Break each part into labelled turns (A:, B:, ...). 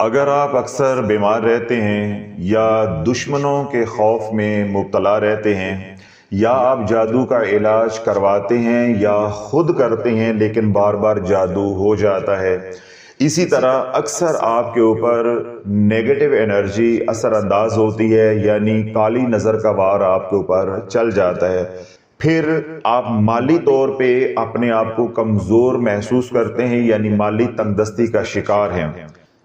A: اگر آپ اکثر بیمار رہتے ہیں یا دشمنوں کے خوف میں مبتلا رہتے ہیں یا آپ جادو کا علاج کرواتے ہیں یا خود کرتے ہیں لیکن بار بار جادو ہو جاتا ہے، اسی طرح اکثر آپ کے اوپر نیگیٹو انرجی اثر انداز ہوتی ہے، یعنی کالی نظر کا وار آپ کے اوپر چل جاتا ہے، پھر آپ مالی طور پہ اپنے آپ کو کمزور محسوس کرتے ہیں، یعنی مالی تنگ دستی کا شکار ہیں۔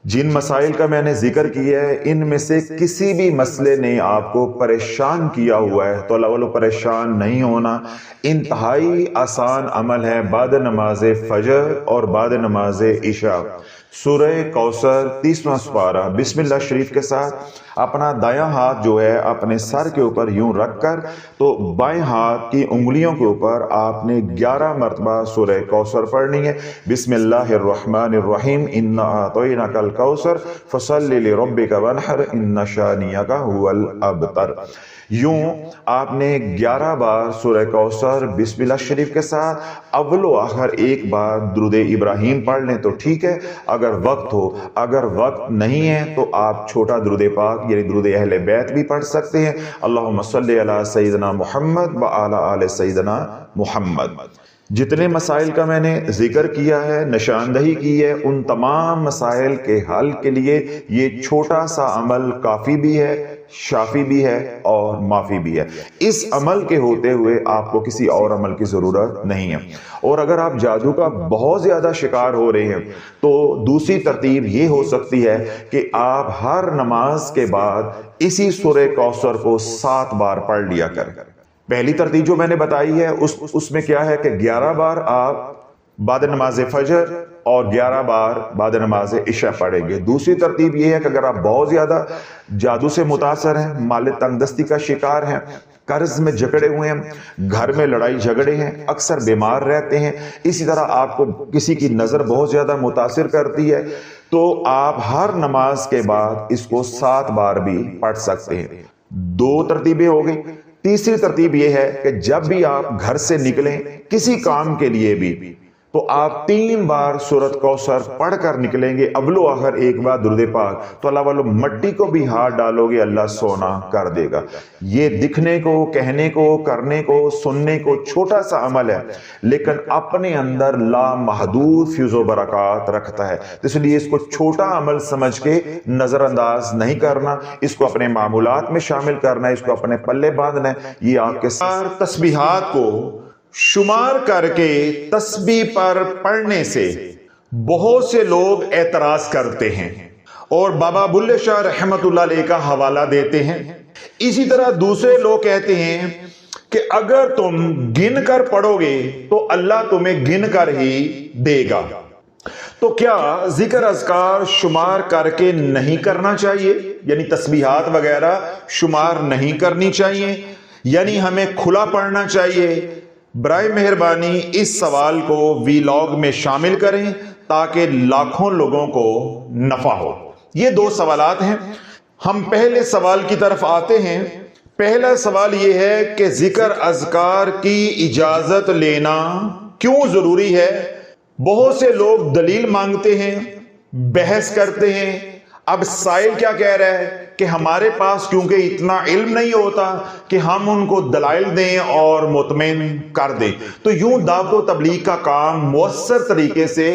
A: جن مسائل کا میں نے ذکر کیا ہے ان میں سے کسی بھی مسئلے نے آپ کو پریشان کیا ہوا ہے تو اللہ والو پریشان نہیں ہونا، انتہائی آسان عمل ہے۔ بعد نماز فجر اور بعد نماز عشاء سورہ کوثر 30واں سپارہ بسم اللہ شریف کے ساتھ اپنا دایاں ہاتھ جو ہے اپنے سر کے اوپر یوں رکھ کر تو بائیں ہاتھ کی انگلیوں کے اوپر آپ نے 11 مرتبہ سورہ کوثر پڑھنی ہے۔ بسم اللہ الرحمن الرحیم، انا اعطیناک الکوثر فصلی لربک وانحر ان شانئک ھو الابتر۔ یوں آپ نے 11 بار سورہ کوثر بسم اللہ شریف کے ساتھ اول و آخر ایک بار درود ابراہیم پڑھ لیں تو ٹھیک ہے، اگر وقت ہو، اگر وقت نہیں ہے تو آپ چھوٹا درود پاک یعنی درود اہل بیت بھی پڑھ سکتے ہیں۔ اللہم صلی علی سیدنا محمد وعلی آل سیدنا محمد۔ جتنے مسائل کا میں نے ذکر کیا ہے، نشاندہی کی ہے، ان تمام مسائل کے حل کے لیے یہ چھوٹا سا عمل کافی بھی ہے، شافی بھی ہے اور معافی بھی ہے۔ اس عمل کے ہوتے ہوئے آپ کو کسی اور عمل کی ضرورت نہیں ہے۔ اور اگر آپ جادو کا بہت زیادہ شکار ہو رہے ہیں تو دوسری ترتیب یہ ہو سکتی ہے کہ آپ ہر نماز کے بعد اسی سورہ کوثر کو 7 بار پڑھ لیا کریں۔ پہلی ترتیب جو میں نے بتائی ہے اس میں کیا ہے کہ 11 بار آپ بعد نماز فجر اور 11 بار بعد نماز عشاء پڑھیں گے۔ دوسری ترتیب یہ ہے کہ اگر آپ بہت زیادہ جادو سے متاثر ہیں، مال تنگ دستی کا شکار ہیں، قرض میں جکڑے ہوئے ہیں، گھر میں لڑائی جھگڑے ہیں، اکثر بیمار رہتے ہیں، اسی طرح آپ کو کسی کی نظر بہت زیادہ متاثر کرتی ہے، تو آپ ہر نماز کے بعد اس کو 7 بار بھی پڑھ سکتے ہیں۔ 2 ترتیبیں ہو گئی۔ تیسری ترتیب یہ ہے کہ جب بھی آپ گھر سے نکلیں کسی کام کے لیے بھی تو آپ 3 بار سورۃ کوثر پڑھ کر نکلیں گے، اول و آخر ایک بار درود پاک، تو اللہ والو مٹی کو بھی ہاتھ ڈالو گے اللہ سونا کر دے گا۔ یہ دکھنے کو، کہنے کو، کرنے کو، سننے کو چھوٹا سا عمل ہے لیکن اپنے اندر لامحدود فیض و برکات رکھتا ہے، اس لیے اس کو چھوٹا عمل سمجھ کے نظر انداز نہیں کرنا، اس کو اپنے معمولات میں شامل کرنا ہے، اس کو اپنے پلے باندھنا ہے۔ یہ آپ کے ساتھ تسبیحات کو شمار کر کے تسبیح پر پڑھنے سے بہت سے لوگ اعتراض کرتے ہیں اور بابا بلے شاہ رحمت اللہ علیہ کا حوالہ دیتے ہیں۔ اسی طرح دوسرے لوگ کہتے ہیں کہ اگر تم گن کر پڑھو گے تو اللہ تمہیں گن کر ہی دے گا۔ تو کیا ذکر اذکار شمار کر کے نہیں کرنا چاہیے؟ یعنی تسبیحات وغیرہ شمار نہیں کرنی چاہیے، یعنی ہمیں کھلا پڑھنا چاہیے؟ برائے مہربانی اس سوال کو ویلاگ میں شامل کریں تاکہ لاکھوں لوگوں کو نفع ہو۔ یہ 2 سوالات ہیں، ہم پہلے سوال کی طرف آتے ہیں۔ پہلا سوال یہ ہے کہ ذکر اذکار کی اجازت لینا کیوں ضروری ہے؟ بہت سے لوگ دلیل مانگتے ہیں، بحث کرتے ہیں۔ اب سائل کیا کہہ رہا ہے کہ ہمارے پاس کیونکہ اتنا علم نہیں ہوتا کہ ہم ان کو دلائل دیں اور مطمئن کر دیں، تو یوں دعوت و تبلیغ کا کام مؤثر طریقے سے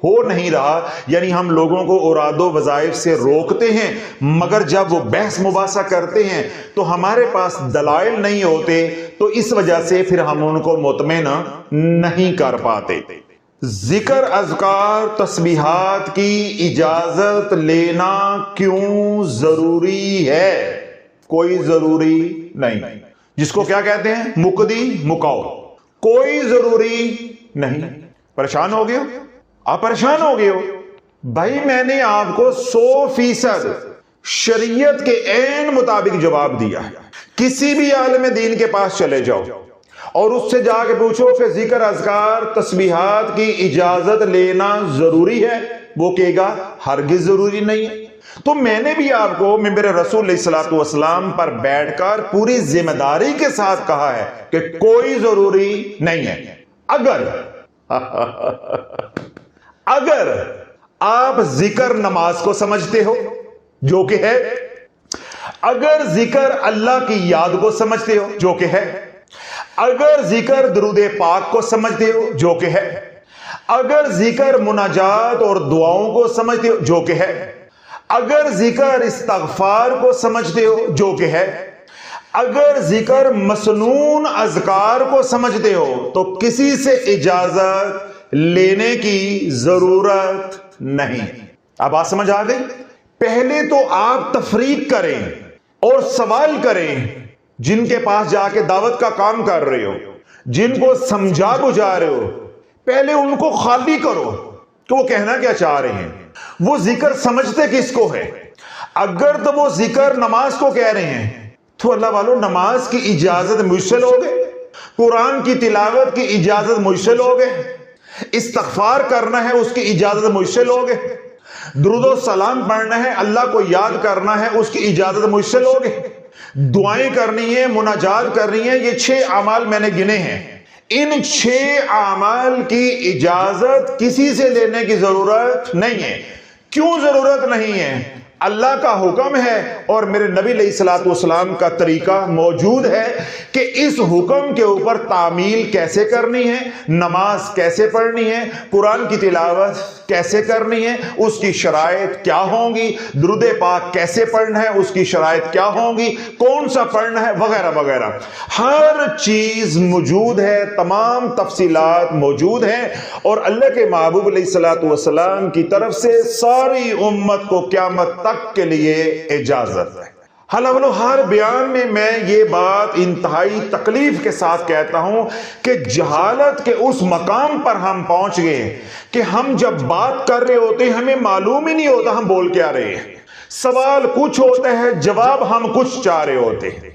A: ہو نہیں رہا، یعنی ہم لوگوں کو اوراد و وظائف سے روکتے ہیں مگر جب وہ بحث مباحثہ کرتے ہیں تو ہمارے پاس دلائل نہیں ہوتے، تو اس وجہ سے پھر ہم ان کو مطمئن نہیں کر پاتے۔ ذکر اذکار تسبیحات کی اجازت لینا کیوں ضروری ہے؟ کوئی ضروری نہیں۔ جس کو کیا کہتے ہیں؟ مقدی مکاؤ، کوئی ضروری نہیں۔ پریشان ہو گئے ہو؟ آپ پریشان ہو گئے ہو؟ بھائی میں نے آپ کو 100% شریعت کے عین مطابق جواب دیا ہے۔ کسی بھی عالم دین کے پاس چلے جاؤ اور اس سے جا کے پوچھو کہ ذکر اذکار تسبیحات کی اجازت لینا ضروری ہے، وہ کہے گا ہرگز ضروری نہیں ہے۔ تو میں نے بھی آپ کو منبر رسول علیہ الصلوۃ والسلام پر بیٹھ کر پوری ذمہ داری کے ساتھ کہا ہے کہ کوئی ضروری نہیں ہے۔ اگر آپ ذکر نماز کو سمجھتے ہو جو کہ ہے، اگر ذکر اللہ کی یاد کو سمجھتے ہو جو کہ ہے، اگر ذکر درود پاک کو سمجھتے ہو جو کہ ہے، اگر ذکر مناجات اور دعاؤں کو سمجھتے ہو جو کہ ہے، اگر ذکر استغفار کو سمجھتے ہو جو کہ ہے، اگر ذکر مسنون اذکار کو سمجھتے ہو تو کسی سے اجازت لینے کی ضرورت نہیں۔ اب بات سمجھ آ گئی؟ پہلے تو آپ تفریق کریں اور سوال کریں، جن کے پاس جا کے دعوت کا کام کر رہے ہو، جن کو سمجھا بجھا رہے ہو، پہلے ان کو خالی کرو کہ وہ کہنا کیا چاہ رہے ہیں، وہ ذکر سمجھتے کس کو ہے۔ اگر تو وہ ذکر نماز کو کہہ رہے ہیں تو اللہ والو نماز کی اجازت مجھ سے لوگے، قرآن کی تلاوت کی اجازت مجھ سے لوگے، استغفار کرنا ہے اس کی اجازت مجھ سے لوگے، درود و سلام پڑھنا ہے اللہ کو یاد کرنا ہے اس کی اجازت مجھ سے لوگے، دعائیں کرنی ہے، مناجات کرنی ہے، یہ 6 اعمال میں نے گنے ہیں، ان 6 اعمال کی اجازت کسی سے لینے کی ضرورت نہیں ہے۔ کیوں ضرورت نہیں ہے؟ اللہ کا حکم ہے اور میرے نبی علیہ الصلوۃ والسلام کا طریقہ موجود ہے کہ اس حکم کے اوپر تعمیل کیسے کرنی ہے، نماز کیسے پڑھنی ہے، قرآن کی تلاوت کیسے کرنی ہے، اس کی شرائط کیا ہوں گی، درود پاک کیسے پڑھنا ہے اس کی شرائط کیا ہوں گی، کون سا پڑھنا ہے، وغیرہ وغیرہ، ہر چیز موجود ہے، تمام تفصیلات موجود ہیں، اور اللہ کے محبوب علیہ الصلوۃ والسلام کی طرف سے ساری امت کو قیامت تک کے لیے اجازت ہے۔ حالانکہ ہر بیان میں یہ بات انتہائی تکلیف کے ساتھ کہتا ہوں کہ جہالت کے اس مقام پر ہم پہنچ گئے کہ ہم جب بات کر رہے ہوتے ہیں ہمیں معلوم ہی نہیں ہوتا ہم بول کیا رہے ہیں، سوال کچھ ہوتا ہے جواب ہم کچھ چاہ رہے ہوتے ہیں۔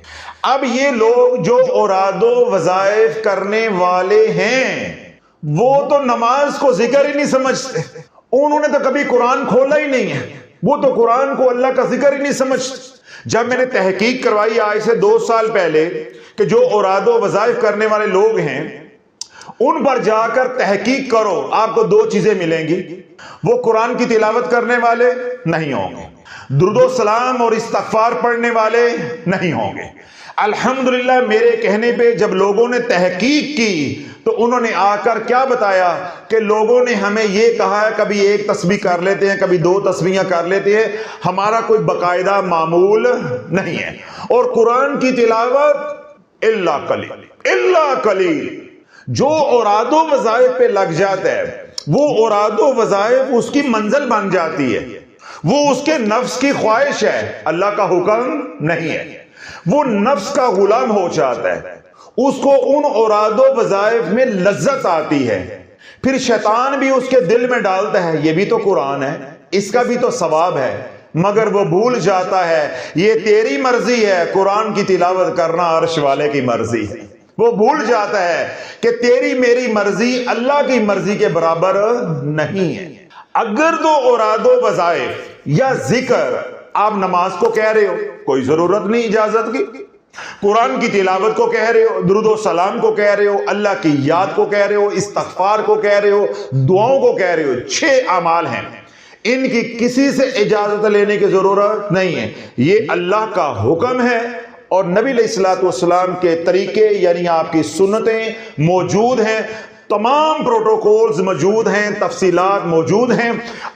A: اب یہ لوگ جو اوراد و وظائف کرنے والے ہیں وہ تو نماز کو ذکر ہی نہیں سمجھتے، انہوں نے تو کبھی قرآن کھولا ہی نہیں ہے، وہ تو قرآن کو اللہ کا ذکر ہی نہیں سمجھتے۔ جب میں نے تحقیق کروائی آج سے 2 سال پہلے کہ جو اوراد و وظائف کرنے والے لوگ ہیں ان پر جا کر تحقیق کرو، آپ کو 2 چیزیں ملیں گی، وہ قرآن کی تلاوت کرنے والے نہیں ہوں گے، درود و سلام اور استغفار پڑھنے والے نہیں ہوں گے۔ الحمدللہ میرے کہنے پہ جب لوگوں نے تحقیق کی تو انہوں نے آ کر کیا بتایا کہ لوگوں نے ہمیں یہ کہا ہے کبھی 1 تسبیح کر لیتے ہیں، کبھی 2 تسبیحاں کر لیتے ہیں، ہمارا کوئی باقاعدہ معمول نہیں ہے، اور قرآن کی تلاوت الا قلیل، جو اوراد و وظائف پہ لگ جاتا ہے وہ اوراد و وظائف اس کی منزل بن جاتی ہے، وہ اس کے نفس کی خواہش ہے، اللہ کا حکم نہیں ہے، وہ نفس کا غلام ہو جاتا ہے، اس کو ان اوراد و وظائف میں لذت آتی ہے، پھر شیطان بھی اس کے دل میں ڈالتا ہے یہ بھی تو قرآن ہے، اس کا بھی تو ثواب ہے، مگر وہ بھول جاتا ہے یہ تیری مرضی ہے، قرآن کی تلاوت کرنا عرش والے کی مرضی ہے، وہ بھول جاتا ہے کہ تیری میری مرضی اللہ کی مرضی کے برابر نہیں ہے۔ اگر تو اوراد و وظائف یا ذکر آپ نماز کو کہہ رہے ہو کوئی ضرورت نہیں اجازت کی، قرآن کی تلاوت کو کہہ رہے ہو، درود و سلام کو کہہ رہے ہو، اللہ کی یاد کو کہہ رہے ہو، استغفار کو کہہ رہے ہو، دعاؤں کو کہہ رہے ہو، 6 اعمال ہیں، ان کی کسی سے اجازت لینے کی ضرورت نہیں ہے، یہ اللہ کا حکم ہے اور نبی علیہ الصلوۃ والسلام کے طریقے یعنی آپ کی سنتیں موجود ہیں، تمام پروٹوکولز موجود ہیں، تفصیلات موجود ہیں،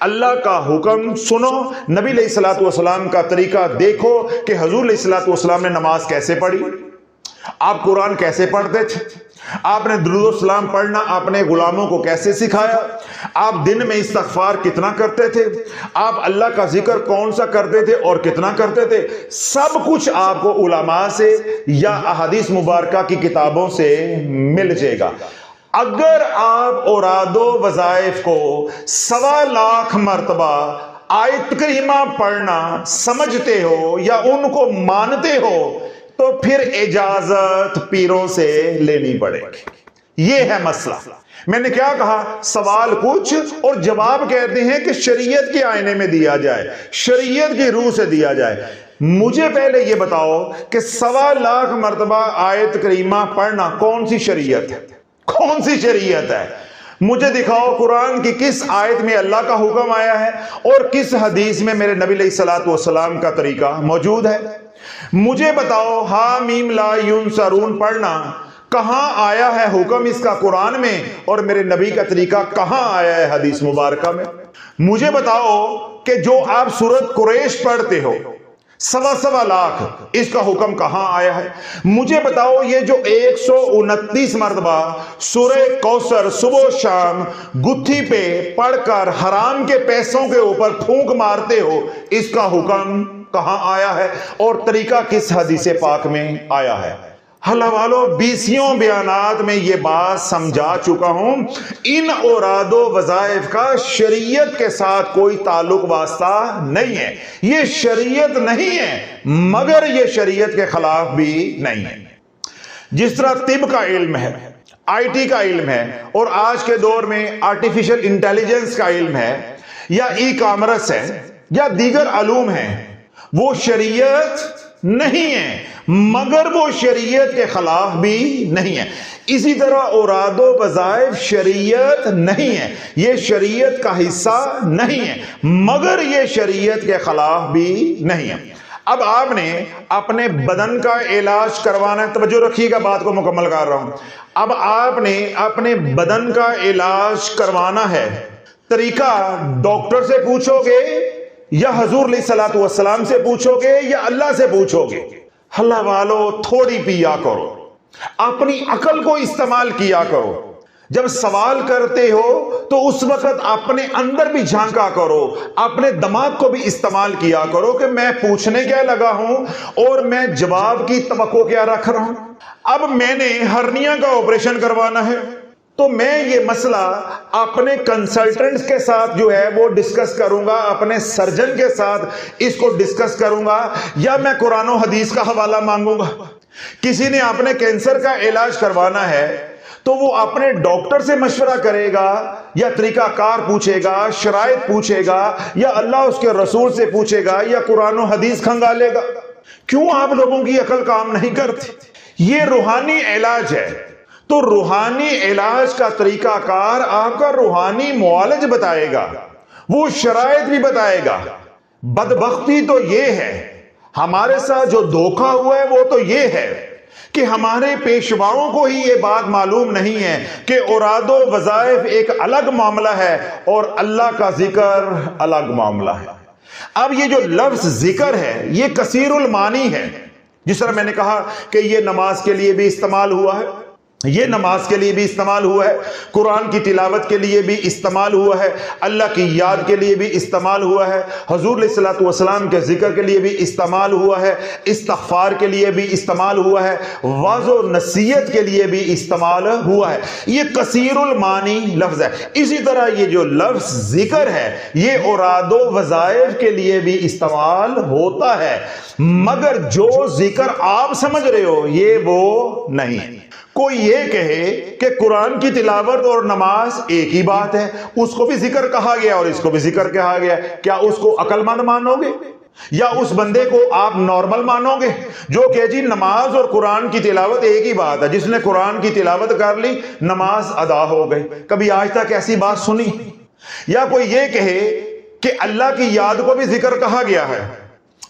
A: اللہ کا حکم سنو، نبی علیہ الصلوۃ والسلام کا طریقہ دیکھو کہ حضور علیہ الصلوۃ والسلام نے نماز کیسے پڑھی، آپ قرآن کیسے پڑھتے تھے، آپ نے درود و سلام پڑھنا اپنے غلاموں کو کیسے سکھایا، آپ دن میں استغفار کتنا کرتے تھے، آپ اللہ کا ذکر کون سا کرتے تھے اور کتنا کرتے تھے، سب کچھ آپ کو علماء سے یا احادیث مبارکہ کی کتابوں سے مل جائے گا۔ اگر آپ اوراد و وظائف کو 1.25 لاکھ مرتبہ آیت کریمہ پڑھنا سمجھتے ہو یا ان کو مانتے ہو تو پھر اجازت پیروں سے لینی پڑے گی، یہ ہے مسئلہ۔ میں نے کیا کہا، سوال کچھ اور جواب کہتے ہیں کہ شریعت کے آئینے میں دیا جائے، شریعت کی روح سے دیا جائے۔ مجھے پہلے یہ بتاؤ کہ 1.25 لاکھ مرتبہ آیت کریمہ پڑھنا کون سی شریعت ہے، کون سی شریعت ہے؟ مجھے دکھاؤ قرآن کی کس آیت میں اللہ کا حکم آیا ہے اور کس حدیث میں میرے نبی علیہ الصلوۃ والسلام کا طریقہ موجود ہے۔ مجھے بتاؤ حامیم لا ینصرون پڑھنا کہاں آیا ہے حکم اس کا قرآن میں، اور میرے نبی کا طریقہ کہاں آیا ہے حدیث مبارکہ میں۔ مجھے بتاؤ کہ جو آپ سورۃ قریش پڑھتے ہو 1.25 لاکھ، اس کا حکم کہاں آیا ہے۔ مجھے بتاؤ یہ جو 129 مرتبہ سورہ کوثر صبح و شام گتھی پہ پڑھ کر حرام کے پیسوں کے اوپر پھونک مارتے ہو، اس کا حکم کہاں آیا ہے اور طریقہ کس حدیث پاک میں آیا ہے۔ اللہ والو 20 بیانات میں یہ بات سمجھا چکا ہوں، ان اوراد و وظائف کا شریعت کے ساتھ کوئی تعلق واسطہ نہیں ہے، یہ شریعت نہیں ہے مگر یہ شریعت کے خلاف بھی نہیں ہے۔ جس طرح طب کا علم ہے، آئی ٹی کا علم ہے، اور آج کے دور میں آرٹیفیشل انٹیلیجنس کا علم ہے، یا ای کامرس ہے، یا دیگر علوم ہیں، وہ شریعت نہیں ہے مگر وہ شریعت کے خلاف بھی نہیں ہے۔ اسی طرح اوراد و وظائف شریعت نہیں ہے، یہ شریعت کا حصہ نہیں ہے مگر یہ شریعت کے خلاف بھی نہیں ہے۔ اب آپ نے اپنے بدن کا علاج کروانا ہے، توجہ رکھیے گا بات کو مکمل کر رہا ہوں۔ اب آپ نے اپنے بدن کا علاج کروانا ہے، طریقہ ڈاکٹر سے پوچھو گے یا حضور علیہ الصلوۃ والسلام سے پوچھو گے یا اللہ سے پوچھو گے؟ اللہ والو تھوڑی پیا کرو، اپنی عقل کو استعمال کیا کرو۔ جب سوال کرتے ہو تو اس وقت اپنے اندر بھی جھانکا کرو، اپنے دماغ کو بھی استعمال کیا کرو کہ میں پوچھنے کیا لگا ہوں اور میں جواب کی توقع کیا رکھ رہا ہوں۔ اب میں نے ہرنیا کا آپریشن کروانا ہے تو میں یہ مسئلہ اپنے کنسلٹنٹ کے ساتھ جو ہے وہ ڈسکس کروں گا، اپنے سرجن کے ساتھ اس کو ڈسکس کروں گا، یا میں قرآن و حدیث کا حوالہ مانگوں گا۔ کسی نے اپنے کینسر کا علاج کروانا ہے تو وہ اپنے ڈاکٹر سے مشورہ کرے گا، یا طریقہ کار پوچھے گا، شرائط پوچھے گا، یا اللہ اس کے رسول سے پوچھے گا، یا قرآن و حدیث کھنگالے گا۔ کیوں آپ لوگوں کی عقل کام نہیں کرتی؟ یہ روحانی علاج ہے تو روحانی علاج کا طریقہ کار آپ کا روحانی معالج بتائے گا، وہ شرائط بھی بتائے گا۔ بدبختی تو یہ ہے، ہمارے ساتھ جو دھوکہ ہوا ہے وہ تو یہ ہے کہ ہمارے پیشواؤں کو ہی یہ بات معلوم نہیں ہے کہ اوراد و وظائف ایک الگ معاملہ ہے اور اللہ کا ذکر الگ معاملہ ہے۔ اب یہ جو لفظ ذکر ہے یہ کثیر المعانی ہے، جس طرح میں نے کہا کہ یہ نماز کے لیے بھی استعمال ہوا ہے، یہ نماز کے لیے بھی استعمال ہوا ہے، قرآن کی تلاوت کے لیے بھی استعمال ہوا ہے، اللہ کی یاد کے لیے بھی استعمال ہوا ہے، حضور علیہ الصلوۃ والسلام کے ذکر کے لیے بھی استعمال ہوا ہے، استغفار کے لیے بھی استعمال ہوا ہے، وعظ و نصیحت کے لیے بھی استعمال ہوا ہے۔ یہ کثیر المعانی لفظ ہے۔ اسی طرح یہ جو لفظ ذکر ہے یہ اوراد و وظائف کے لیے بھی استعمال ہوتا ہے، مگر جو ذکر آپ سمجھ رہے ہو یہ وہ نہیں۔ کوئی یہ کہے کہ قرآن کی تلاوت اور نماز ایک ہی بات ہے، اس کو بھی ذکر کہا گیا اور اس کو بھی ذکر کہا گیا، کیا اس کو عقل مند مانو گے یا اس بندے کو آپ نارمل مانو گے جو کہ جی نماز اور قرآن کی تلاوت ایک ہی بات ہے، جس نے قرآن کی تلاوت کر لی نماز ادا ہو گئی؟ کبھی آج تک ایسی بات سنی؟ یا کوئی یہ کہے کہ اللہ کی یاد کو بھی ذکر کہا گیا ہے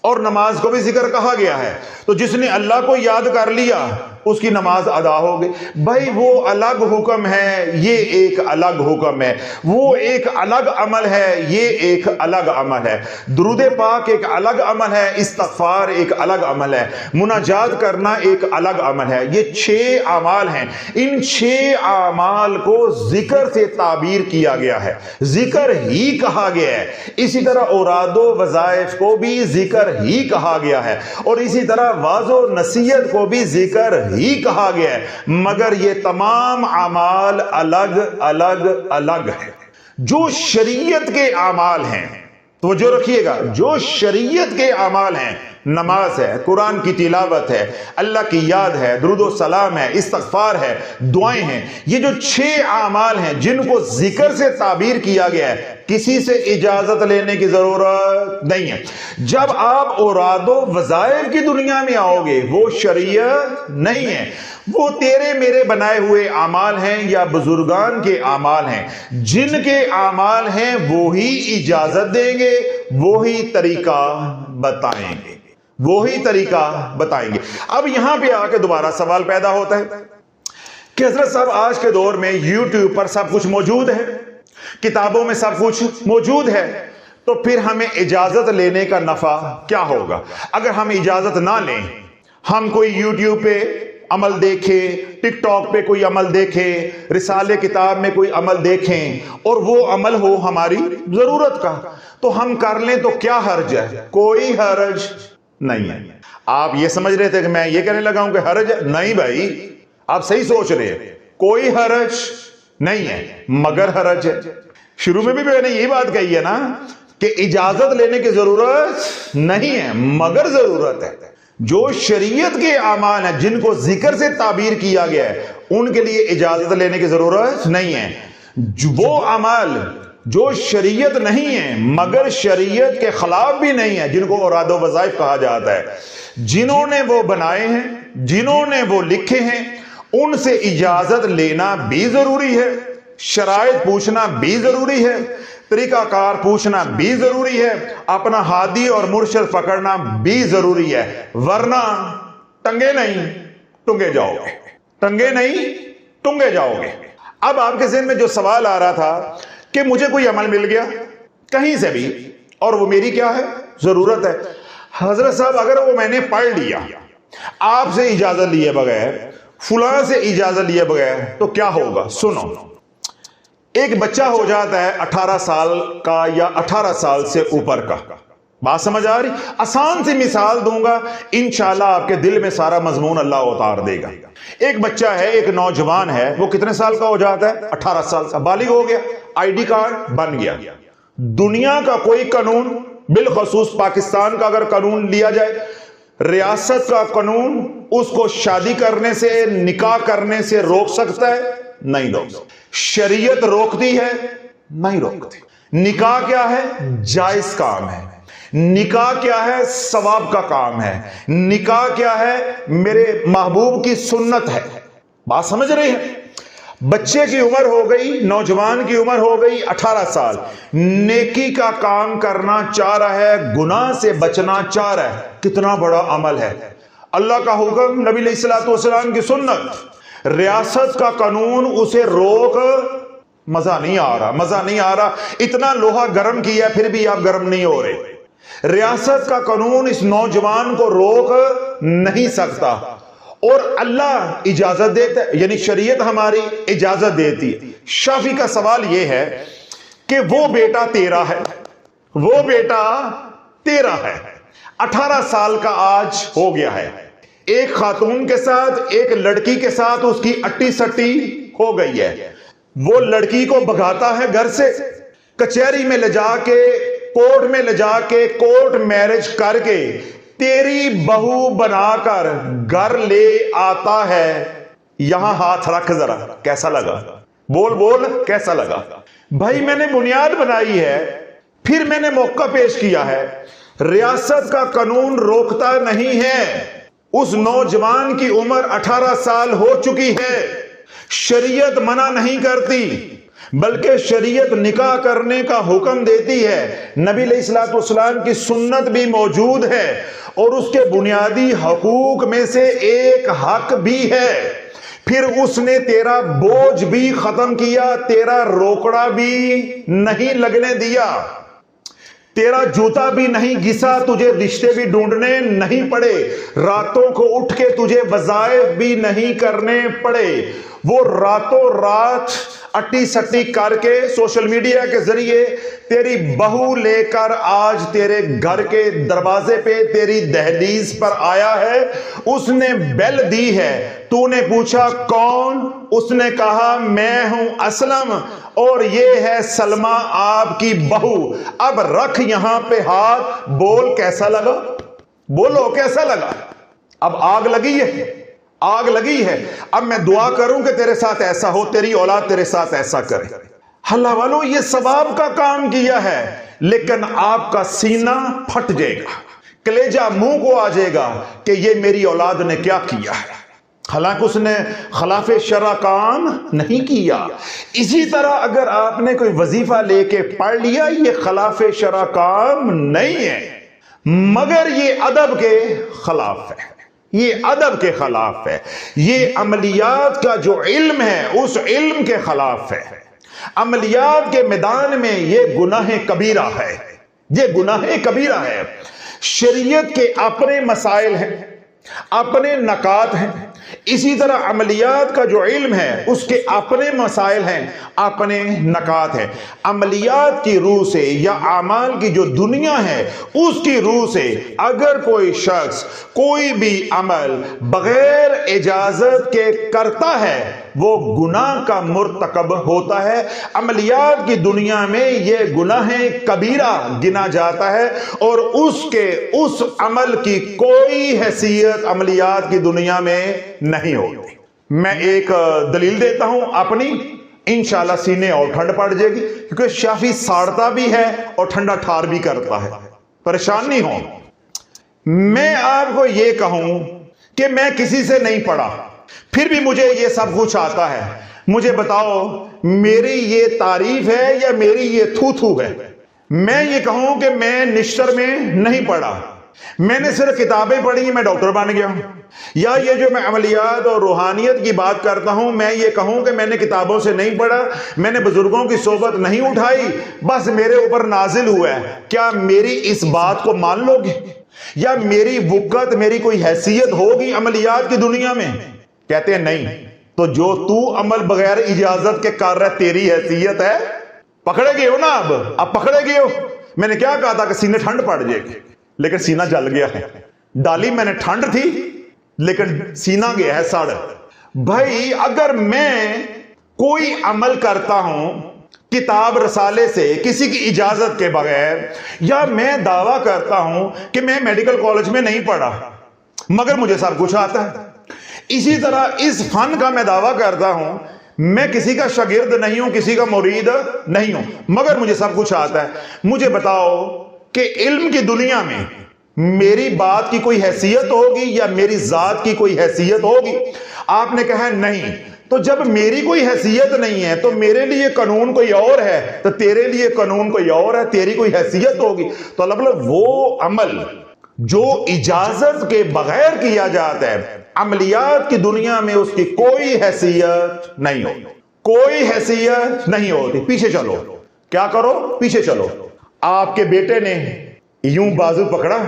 A: اور نماز کو بھی ذکر کہا گیا ہے، تو جس نے اللہ کو یاد کر لیا اس کی نماز ادا ہو گئی؟ بھائی وہ الگ حکم ہے، یہ ایک الگ حکم ہے، وہ ایک الگ عمل ہے، یہ ایک الگ عمل ہے، درود پاک ایک الگ عمل ہے، استغفار ایک الگ عمل ہے، مناجات کرنا ایک الگ عمل ہے۔ یہ 6 اعمال ہیں، ان 6 اعمال کو ذکر سے تعبیر کیا گیا ہے، ذکر ہی کہا گیا ہے۔ اسی طرح اوراد و وظائف کو بھی ذکر ہی کہا گیا ہے، اور اسی طرح وعظ و نصیحت کو بھی ذکر ہی کہا گیا ہے، مگر یہ تمام اعمال الگ الگ الگ ہیں۔ جو شریعت کے اعمال ہیں، توجہ رکھیے گا، جو شریعت کے اعمال ہیں، نماز ہے، قرآن کی تلاوت ہے، اللہ کی یاد ہے، درود و سلام ہے، استغفار ہے، دعائیں ہیں، یہ جو 6 اعمال ہیں جن کو ذکر سے تعبیر کیا گیا ہے، کسی سے اجازت لینے کی ضرورت نہیں ہے۔ جب آپ اوراد و وظائف کی دنیا میں آؤ گے وہ شریعت نہیں ہے، وہ تیرے میرے بنائے ہوئے اعمال ہیں یا بزرگان کے اعمال ہیں، جن کے اعمال ہیں وہی اجازت دیں گے، وہی طریقہ بتائیں گے، وہی طریقہ بتائیں گے۔ اب یہاں پہ آ کے دوبارہ سوال پیدا ہوتا ہے کہ حضرت صاحب آج کے دور میں یوٹیوب پر سب کچھ موجود ہے، کتابوں میں سب کچھ موجود ہے، تو پھر ہمیں اجازت لینے کا نفع کیا ہوگا؟ اگر ہم اجازت نہ لیں، ہم کوئی یوٹیوب پہ عمل دیکھیں، ٹک ٹاک پہ کوئی عمل دیکھیں، رسالے کتاب میں کوئی عمل دیکھیں اور وہ عمل ہو ہماری ضرورت کا، تو ہم کر لیں تو کیا حرج ہے؟ کوئی حرج نہیں ہے۔ آپ یہ سمجھ رہے تھے کہ میں یہ کہنے لگا ہوں کہ حرج ہے؟ نہیں بھائی، آپ صحیح سوچ رہے ہیں، کوئی حرج نہیں ہے مگر حرج ہے۔ شروع میں بھی میں نے یہی بات کہی ہے نا کہ اجازت لینے کی ضرورت نہیں ہے مگر ضرورت ہے۔ جو شریعت کے اعمال ہیں جن کو ذکر سے تعبیر کیا گیا ہے ان کے لیے اجازت لینے کی ضرورت نہیں ہے۔ وہ اعمال جو شریعت نہیں ہے مگر شریعت کے خلاف بھی نہیں ہے، جن کو اوراد و وظائف کہا جاتا ہے، جنہوں نے وہ بنائے ہیں، جنہوں نے وہ لکھے ہیں، ان سے اجازت لینا بھی ضروری ہے، شرائط پوچھنا بھی ضروری ہے، طریقہ کار پوچھنا بھی ضروری ہے، اپنا ہادی اور مرشد پکڑنا بھی ضروری ہے، ورنہ ٹنگے نہیں ٹنگے جاؤ گے، ٹنگے نہیں ٹنگے جاؤ گے۔ اب آپ کے ذہن میں جو سوال آ رہا تھا کہ مجھے کوئی عمل مل گیا کہیں سے بھی اور وہ میری کیا ہے؟ ضرورت ہے۔ حضرت صاحب اگر وہ میں نے پڑھ لیا آپ سے اجازت لیے بغیر، فلاں سے اجازت لیے بغیر، تو کیا ہوگا؟ سنو، ایک بچہ ہو جاتا ہے 18 سال کا یا 18 سال سے اوپر کا، بات سمجھ آ رہی؟ آسان سی مثال دوں گا، انشاءاللہ آپ کے دل میں سارا مضمون اللہ اتار دے گا۔ ایک بچہ ہے، ایک نوجوان ہے، وہ کتنے سال کا ہو جاتا ہے؟ 18 سال کا، بالغ ہو گیا، آئی ڈی کارڈ بن گیا۔ دنیا کا کوئی قانون، بالخصوص پاکستان کا اگر قانون لیا جائے، ریاست کا قانون اس کو شادی کرنے سے، نکاح کرنے سے روک سکتا ہے؟ نہیں روک سکتا۔ شریعت روکتی ہے؟ نہیں روکتی۔ نکاح کیا ہے؟ جائز کام ہے۔ نکاح کیا ہے؟ ثواب کا کام ہے۔ نکاح کیا ہے؟ میرے محبوب کی سنت ہے۔ بات سمجھ رہے ہیں؟ بچے کی عمر ہو گئی، نوجوان کی عمر ہو گئی 18 سال، نیکی کا کام کرنا چاہ رہا ہے، گناہ سے بچنا چاہ رہا ہے، کتنا بڑا عمل ہے۔ اللہ کا حکم، نبی علیہ الصلوۃ والسلام کی سنت، ریاست کا قانون اسے روک، مزہ نہیں آ رہا، مزہ نہیں آ رہا، اتنا لوہا گرم کیا پھر بھی آپ گرم نہیں ہو رہے۔ ریاست کا قانون اس نوجوان کو روک نہیں سکتا، اور اللہ اجازت دیتا ہے، یعنی شریعت ہماری اجازت دیتی ہے۔ شافعی کا سوال یہ ہے کہ وہ بیٹا تیرا ہے، وہ بیٹا تیرا ہے، 18 سال کا آج ہو گیا ہے، ایک خاتون کے ساتھ، ایک لڑکی کے ساتھ اس کی اٹی سٹی ہو گئی ہے، وہ لڑکی کو بھگاتا ہے گھر سے، کچہری میں لے جا کے، کورٹ میں لے جا کے، کورٹ میرج کر کے تیری بہو بنا کر گھر لے آتا ہے۔ یہاں ہاتھ رکھ ذرا، کیسا لگا؟ بول بول، کیسا لگا؟ بھائی میں نے بنیاد بنائی ہے، پھر میں نے موقع پیش کیا ہے، ریاست کا قانون روکتا نہیں ہے، اس نوجوان کی عمر 18 سال ہو چکی ہے، شریعت منع نہیں کرتی، بلکہ شریعت نکاح کرنے کا حکم دیتی ہے، نبی علیہ الصلوۃ والسلام کی سنت بھی موجود ہے، اور اس کے بنیادی حقوق میں سے ایک حق بھی ہے۔ پھر اس نے تیرا بوجھ بھی ختم کیا، تیرا روکڑا بھی نہیں لگنے دیا، تیرا جوتا بھی نہیں گھسا، تجھے رشتے بھی ڈھونڈنے نہیں پڑے، راتوں کو اٹھ کے تجھے وظائف بھی نہیں کرنے پڑے، وہ راتوں رات اٹی سٹی کر کے سوشل میڈیا کے ذریعے تیری بہو لے کر آج تیرے گھر کے دروازے پہ، تیری دہلیز پر آیا ہے، اس نے بیل دی ہے، تو نے پوچھا کون؟ اس نے کہا میں ہوں اسلم اور یہ ہے سلمہ آپ کی بہو، اب رکھ یہاں پہ ہاتھ، بول کیسا لگا؟ بولو کیسا لگا؟ اب آگ لگی ہے، آگ لگی ہے۔ اب میں دعا کروں کہ تیرے ساتھ ایسا ہو، تیری اولاد تیرے ساتھ ایسا کرے۔ اللہ والوں یہ ثواب کا کام کیا ہے، لیکن آپ کا سینہ پھٹ جائے گا، کلیجہ منہ کو آ جائے گا کہ یہ میری اولاد نے کیا کیا ہے، حالانکہ اس نے خلاف شرع کام نہیں کیا۔ اسی طرح اگر آپ نے کوئی وظیفہ لے کے پڑھ لیا، یہ خلاف شرع کام نہیں ہے، مگر یہ ادب کے خلاف ہے، یہ ادب کے خلاف ہے، یہ عملیات کا جو علم ہے اس علم کے خلاف ہے۔ عملیات کے میدان میں یہ گناہ کبیرہ ہے، یہ گناہ کبیرہ ہے۔ شریعت کے اپنے مسائل ہیں، اپنے نکات ہیں، اسی طرح عملیات کا جو علم ہے اس کے اپنے مسائل ہیں، اپنے نکات ہیں۔ عملیات کی روح سے یا اعمال کی جو دنیا ہے اس کی روح سے اگر کوئی شخص کوئی بھی عمل بغیر اجازت کے کرتا ہے وہ گناہ کا مرتکب ہوتا ہے۔ عملیات کی دنیا میں یہ گناہ کبیرہ گنا جاتا ہے اور اس عمل کی کوئی حیثیت عملیات کی دنیا میں نہیں ہوتی۔ میں ایک دلیل دیتا ہوں اپنی، انشاءاللہ سینے اور ٹھنڈ پڑ جائے گی، کیونکہ شافی ساڑتا بھی ہے اور ٹھنڈا ٹھار بھی کرتا ہے، پریشان نہیں ہو۔ میں آپ کو یہ کہوں کہ میں کسی سے نہیں پڑھا پھر بھی مجھے یہ سب کچھ آتا ہے، مجھے بتاؤ میری یہ تعریف ہے یا میری یہ تھو تھو ہے؟ میں یہ کہوں کہ میں نشتر میں نہیں پڑھا، میں نے صرف کتابیں پڑھی میں ڈاکٹر بن گیا، یا یہ جو میں عملیات اور روحانیت کی بات کرتا ہوں میں یہ کہوں کہ میں نے کتابوں سے نہیں پڑھا، میں نے بزرگوں کی صحبت نہیں اٹھائی، بس میرے اوپر نازل ہوا ہے، کیا میری اس بات کو مان لو گے؟ یا میری وقت، میری کوئی حیثیت ہوگی عملیات کی دنیا میں؟ کہتے ہیں نہیں۔ تو جو تو عمل بغیر اجازت کے کر رہا ہے تیری حیثیت ہے، پکڑے گئے ہو نا؟ اب پکڑے گئے ہو۔ میں نے کیا کہا تھا کہ سینے ٹھنڈ پڑ جائے گی، لیکن سینہ جل گیا ہے۔ ڈالی میں نے ٹھنڈ تھی لیکن سینہ گیا ہے سڑ۔ بھائی اگر میں کوئی عمل کرتا ہوں کتاب رسالے سے کسی کی اجازت کے بغیر، یا میں دعویٰ کرتا ہوں کہ میں میڈیکل کالج میں نہیں پڑھا مگر مجھے سب کچھ آتا ہے، اسی طرح اس فن کا میں دعویٰ کرتا ہوں میں کسی کا شاگرد نہیں ہوں، کسی کا مرید نہیں ہوں، مگر مجھے سب کچھ آتا ہے، مجھے بتاؤ کہ علم کی دنیا میں میری بات کی کوئی حیثیت ہوگی یا میری ذات کی کوئی حیثیت ہوگی؟ آپ نے کہا نہیں۔ تو جب میری کوئی حیثیت نہیں ہے تو میرے لیے قانون کوئی اور ہے، تو تیرے لیے قانون کوئی اور ہے، تیری کوئی حیثیت ہوگی۔ تو اللہ بولے وہ عمل جو اجازت کے بغیر کیا جاتا ہے عملیات کی دنیا میں اس کی کوئی حیثیت نہیں ہوتی، کوئی حیثیت نہیں ہوتی۔ پیچھے چلو، کیا کرو؟ پیچھے چلو۔ آپ کے بیٹے نے یوں بازو پکڑا،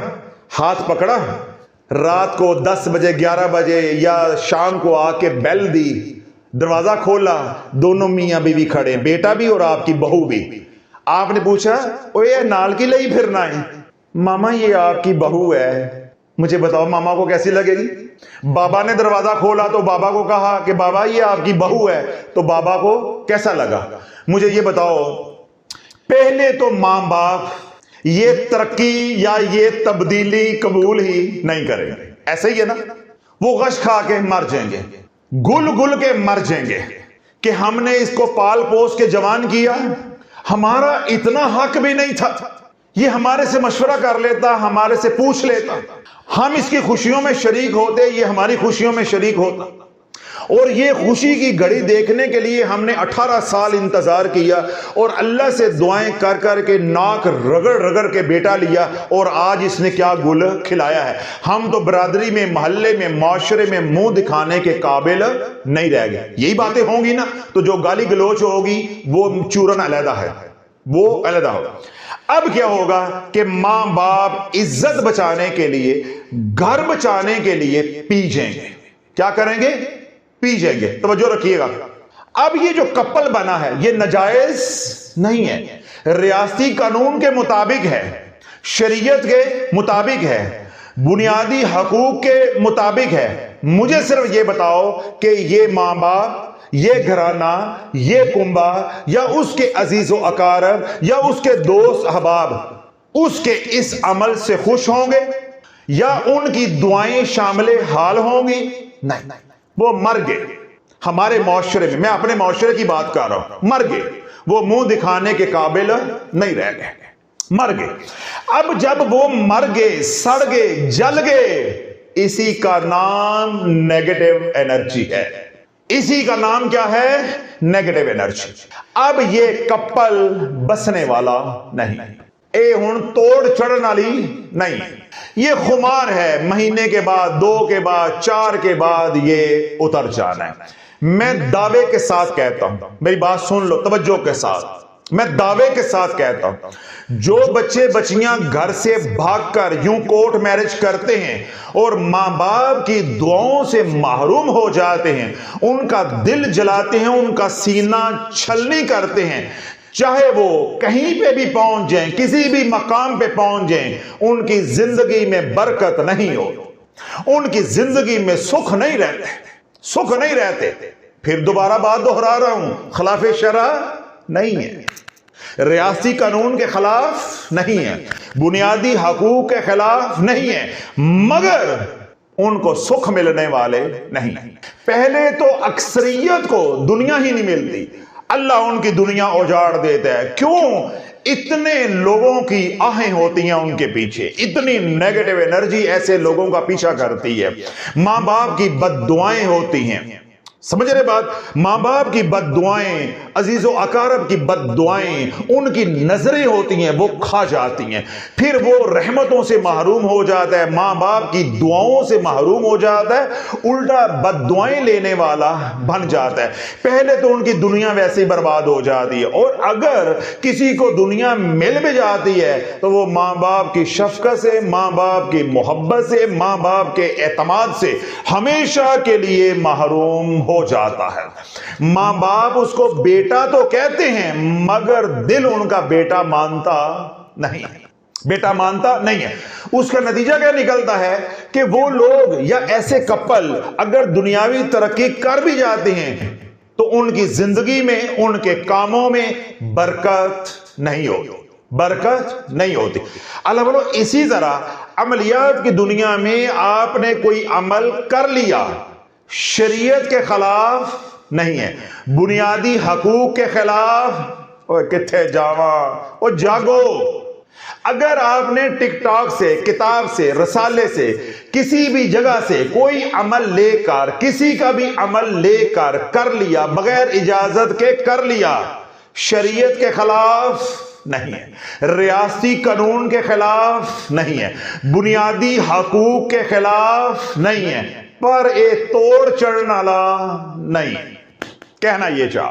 A: ہاتھ پکڑا، رات کو 10 بجے 11 بجے یا شام کو آ کے بیل دی، دروازہ کھولا، دونوں میاں بیوی کھڑے، بیٹا بھی اور آپ کی بہو بھی۔ آپ نے پوچھا اوے نال کی لئی پھرنا ہے؟ ماما یہ آپ کی بہو ہے، مجھے بتاؤ ماما کو کیسی لگے گی؟ بابا نے دروازہ کھولا تو بابا کو کہا کہ بابا یہ آپ کی بہو ہے، تو بابا کو کیسا لگا؟ مجھے یہ بتاؤ، پہلے تو ماں باپ یہ ترقی یا یہ تبدیلی قبول ہی نہیں کریں گے، ایسے ہی ہے نا؟ وہ غش کھا کے مر جائیں گے، گل گل کے مر جائیں گے کہ ہم نے اس کو پال پوس کے جوان کیا، ہمارا اتنا حق بھی نہیں تھا، یہ ہمارے سے مشورہ کر لیتا، ہمارے سے پوچھ لیتا، ہم اس کی خوشیوں میں شریک ہوتے، یہ ہماری خوشیوں میں شریک ہوتا، اور یہ خوشی کی گھڑی دیکھنے کے لیے ہم نے 18 سال انتظار کیا اور اللہ سے دعائیں کر کر کے ناک رگڑ رگڑ کے بیٹا لیا، اور آج اس نے کیا گل کھلایا ہے۔ ہم تو برادری میں، محلے میں، معاشرے میں منہ دکھانے کے قابل نہیں رہ گئے۔ یہی باتیں ہوں گی نا تو جو گالی گلوچ ہوگی وہ چورن علیحدہ ہے، وہ علیحدہ ہوگا۔ اب کیا ہوگا کہ ماں باپ عزت بچانے کے لیے، گھر بچانے کے لیے پی جائیں گے۔ کیا کریں گے؟ پی جائیں گے۔ توجہ رکھیے گا، اب یہ جو کپل بنا ہے یہ ناجائز نہیں ہے، ریاستی قانون کے مطابق ہے، شریعت کے مطابق ہے، بنیادی حقوق کے مطابق ہے۔ مجھے صرف یہ بتاؤ کہ یہ ماں باپ، یہ گھرانہ، یہ کنبہ، یا اس کے عزیز و اقارب، یا اس کے دوست احباب اس کے اس عمل سے خوش ہوں گے یا ان کی دعائیں شامل حال ہوں گی؟ نہیں، وہ مر گئے۔ ہمارے معاشرے میں، میں اپنے معاشرے کی بات کر رہا ہوں، مر گئے، وہ منہ دکھانے کے قابل نہیں رہ گئے، مر گئے۔ اب جب وہ مر گئے، سڑ گئے، جل گئے، اسی کا نام نیگیٹو انرجی ہے۔ اسی کا نام کیا ہے؟ Negative energy. اب یہ کپل بسنے والا نہیں، اے ہن توڑ چڑھن والی نہیں، یہ خمار ہے، مہینے کے بعد، 2 کے بعد، 4 کے بعد یہ اتر جانا ہے۔ میں دعوے کے ساتھ کہتا ہوں، میری بات سن لو توجہ کے ساتھ، میں دعوے کے ساتھ کہتا ہوں، جو بچے بچیاں گھر سے بھاگ کر یوں کورٹ میرج کرتے ہیں اور ماں باپ کی دعاؤں سے محروم ہو جاتے ہیں، ان کا دل جلاتے ہیں، ان کا سینہ چھلنی کرتے ہیں، چاہے وہ کہیں پہ بھی پہنچ جائیں، کسی بھی مقام پہ پہنچ جائیں، ان کی زندگی میں برکت نہیں ہو، ان کی زندگی میں سکھ نہیں رہتے، سکھ نہیں رہتے۔ پھر دوبارہ بات دہرا رہا ہوں، خلاف شرع نہیں ہے، ریاستی قانون کے خلاف نہیں ہے، بنیادی حقوق کے خلاف نہیں ہے، مگر ان کو سکھ ملنے والے نہیں۔ پہلے تو اکثریت کو دنیا ہی نہیں ملتی، اللہ ان کی دنیا اجاڑ دیتا ہے۔ کیوں؟ اتنے لوگوں کی آہیں ہوتی ہیں ان کے پیچھے، اتنی نیگیٹو انرجی ایسے لوگوں کا پیچھا کرتی ہے، ماں باپ کی بد دعائیں ہوتی ہیں، سمجھ رہے بات؟ ماں باپ کی بد دعائیں، عزیز و اقارب کی بد دعائیں، ان کی نظریں ہوتی ہیں، وہ کھا جاتی ہیں، پھر وہ رحمتوں سے محروم ہو جاتا ہے، ماں باپ کی دعاؤں سے محروم ہو جاتا ہے، الٹا بد دعائیں لینے والا بن جاتا ہے۔ پہلے تو ان کی دنیا ویسے ہی برباد ہو جاتی ہے، اور اگر کسی کو دنیا مل بھی جاتی ہے تو وہ ماں باپ کی شفقت سے، ماں باپ کی محبت سے، ماں باپ کے اعتماد سے ہمیشہ کے لیے محروم ہو جاتا ہے۔ ماں باپ اس کو بیٹا تو کہتے ہیں، مگر دل ان کا بیٹا مانتا نہیں ہے، بیٹا مانتا نہیں ہے۔ اس کا نتیجہ کیا نکلتا ہے کہ وہ لوگ یا ایسے کپل اگر دنیاوی ترقی کر بھی جاتے ہیں تو ان کی زندگی میں، ان کے کاموں میں برکت نہیں ہوتی، برکت نہیں ہوتی۔ اللہ بولو، اسی طرح عملیات کی دنیا میں آپ نے کوئی عمل کر لیا، شریعت کے خلاف نہیں ہے، بنیادی حقوق کے خلاف، اوہ کتھے جاواں، او جاگو۔ اگر آپ نے ٹک ٹاک سے، کتاب سے، رسالے سے، کسی بھی جگہ سے کوئی عمل لے کر، کسی کا بھی عمل لے کر لیا، بغیر اجازت کے کر لیا، شریعت کے خلاف نہیں ہے، ریاستی قانون کے خلاف نہیں ہے، بنیادی حقوق کے خلاف نہیں ہے، پر ایک توڑ چڑھنا نہیں، کہنا یہ چاہ۔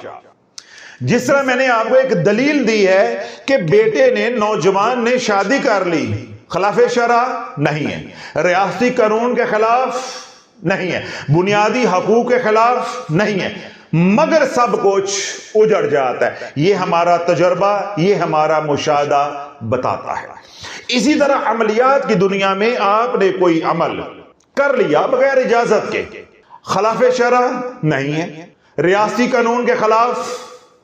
A: جس طرح میں نے آپ کو ایک دلیل دی ہے کہ بیٹے نے، نوجوان نے شادی کر لی، خلاف شرع نہیں ہے، ریاستی قانون کے خلاف نہیں ہے، بنیادی حقوق کے خلاف نہیں ہے، مگر سب کچھ اجڑ جاتا ہے۔ یہ ہمارا تجربہ، یہ ہمارا مشاہدہ بتاتا ہے۔ اسی طرح عملیات کی دنیا میں آپ نے کوئی عمل کر لیا بغیر اجازت کے، خلاف شرع نہیں ہے، ریاستی قانون کے خلاف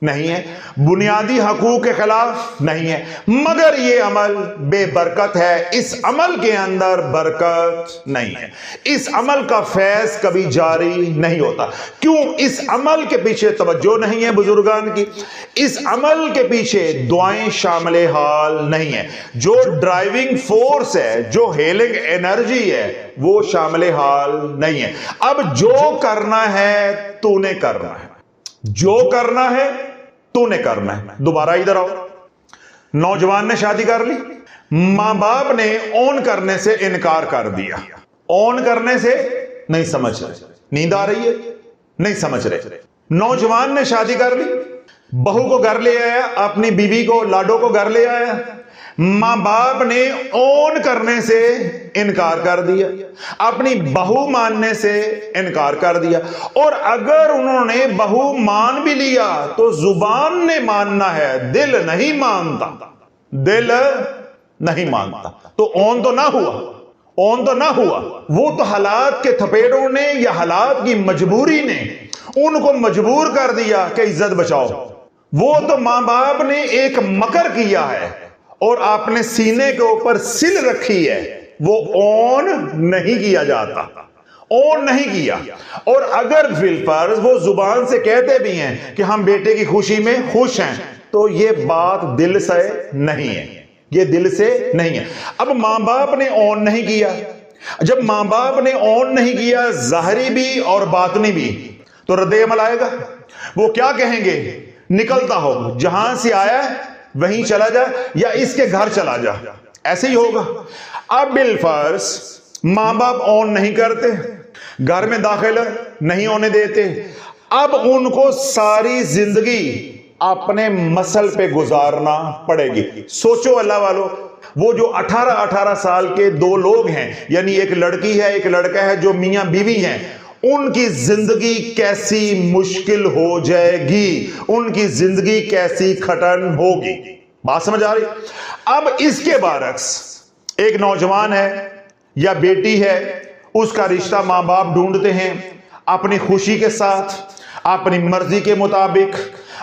A: نہیں ہے، بنیادی حقوق کے خلاف نہیں ہے، مگر یہ عمل بے برکت ہے، اس عمل کے اندر برکت نہیں ہے، اس عمل کا فیض کبھی جاری نہیں ہوتا۔ کیوں؟ اس عمل کے پیچھے توجہ نہیں ہے بزرگان کی، اس عمل کے پیچھے دعائیں شامل حال نہیں ہے، جو ڈرائیونگ فورس ہے، جو ہیلنگ انرجی ہے، وہ شامل حال نہیں ہے۔ اب جو کرنا ہے تو نے کرنا ہے، جو کرنا ہے تو نے کرنا ہے۔ دوبارہ ادھر آؤ، نوجوان نے شادی کر لی، ماں باپ نے اون کرنے سے انکار کر دیا، اون کرنے سے نہیں سمجھ رہے، نیند آ رہی ہے نہیں سمجھ رہے، نوجوان نے شادی کر لی، بہو کو گھر لے آیا، اپنی بیوی کو، لاڈو کو گھر لے آیا، ماں باپ نے اون کرنے سے انکار کر دیا، اپنی بہو ماننے سے انکار کر دیا، اور اگر انہوں نے بہو مان بھی لیا تو زبان نے ماننا ہے، دل نہیں مانتا، دل نہیں مانتا، تو اون تو نہ ہوا، اون تو نہ ہوا، وہ تو حالات کے تھپیڑوں نے یا حالات کی مجبوری نے ان کو مجبور کر دیا کہ عزت بچاؤ۔ وہ تو ماں باپ نے ایک مکر کیا ہے اور آپ نے سینے کے اوپر سل رکھی ہے، وہ اون نہیں کیا جاتا، اون نہیں کیا، اور اگر بالفرض وہ زبان سے کہتے بھی ہیں کہ ہم بیٹے کی خوشی میں خوش ہیں، تو یہ بات دل سے نہیں ہے، یہ دل سے نہیں ہے۔ اب ماں باپ نے اون نہیں کیا، جب ماں باپ نے اون نہیں کیا ظاہری بھی اور باطنی بھی، تو رد عمل آئے گا۔ وہ کیا کہیں گے؟ نکلتا ہو، جہاں سے آیا ہے وہیں چلا جا، یا اس کے گھر چلا جا، ایسے ہی ہوگا۔ اب بالفرض ماں باپ اون نہیں کرتے، گھر میں داخل نہیں ہونے دیتے، اب ان کو ساری زندگی اپنے مسل پہ گزارنا پڑے گی۔ سوچو اللہ والو، وہ جو 18 سال کے دو لوگ ہیں، یعنی ایک لڑکی ہے ایک لڑکا ہے جو میاں بیوی ہیں، ان کی زندگی کیسی مشکل ہو جائے گی، ان کی زندگی کیسی کھٹن ہوگی۔ بات سمجھ آ رہی؟ اب اس کے برعکس ایک نوجوان ہے یا بیٹی ہے، اس کا رشتہ ماں باپ ڈھونڈتے ہیں، اپنی خوشی کے ساتھ، اپنی مرضی کے مطابق،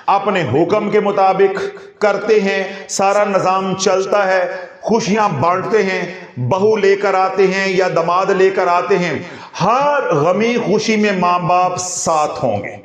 A: اپنے حکم کے مطابق کرتے ہیں، سارا نظام چلتا ہے، خوشیاں بانٹتے ہیں، بہو لے کر آتے ہیں یا دماد لے کر آتے ہیں، ہر غمی خوشی میں ماں باپ ساتھ ہوں گے،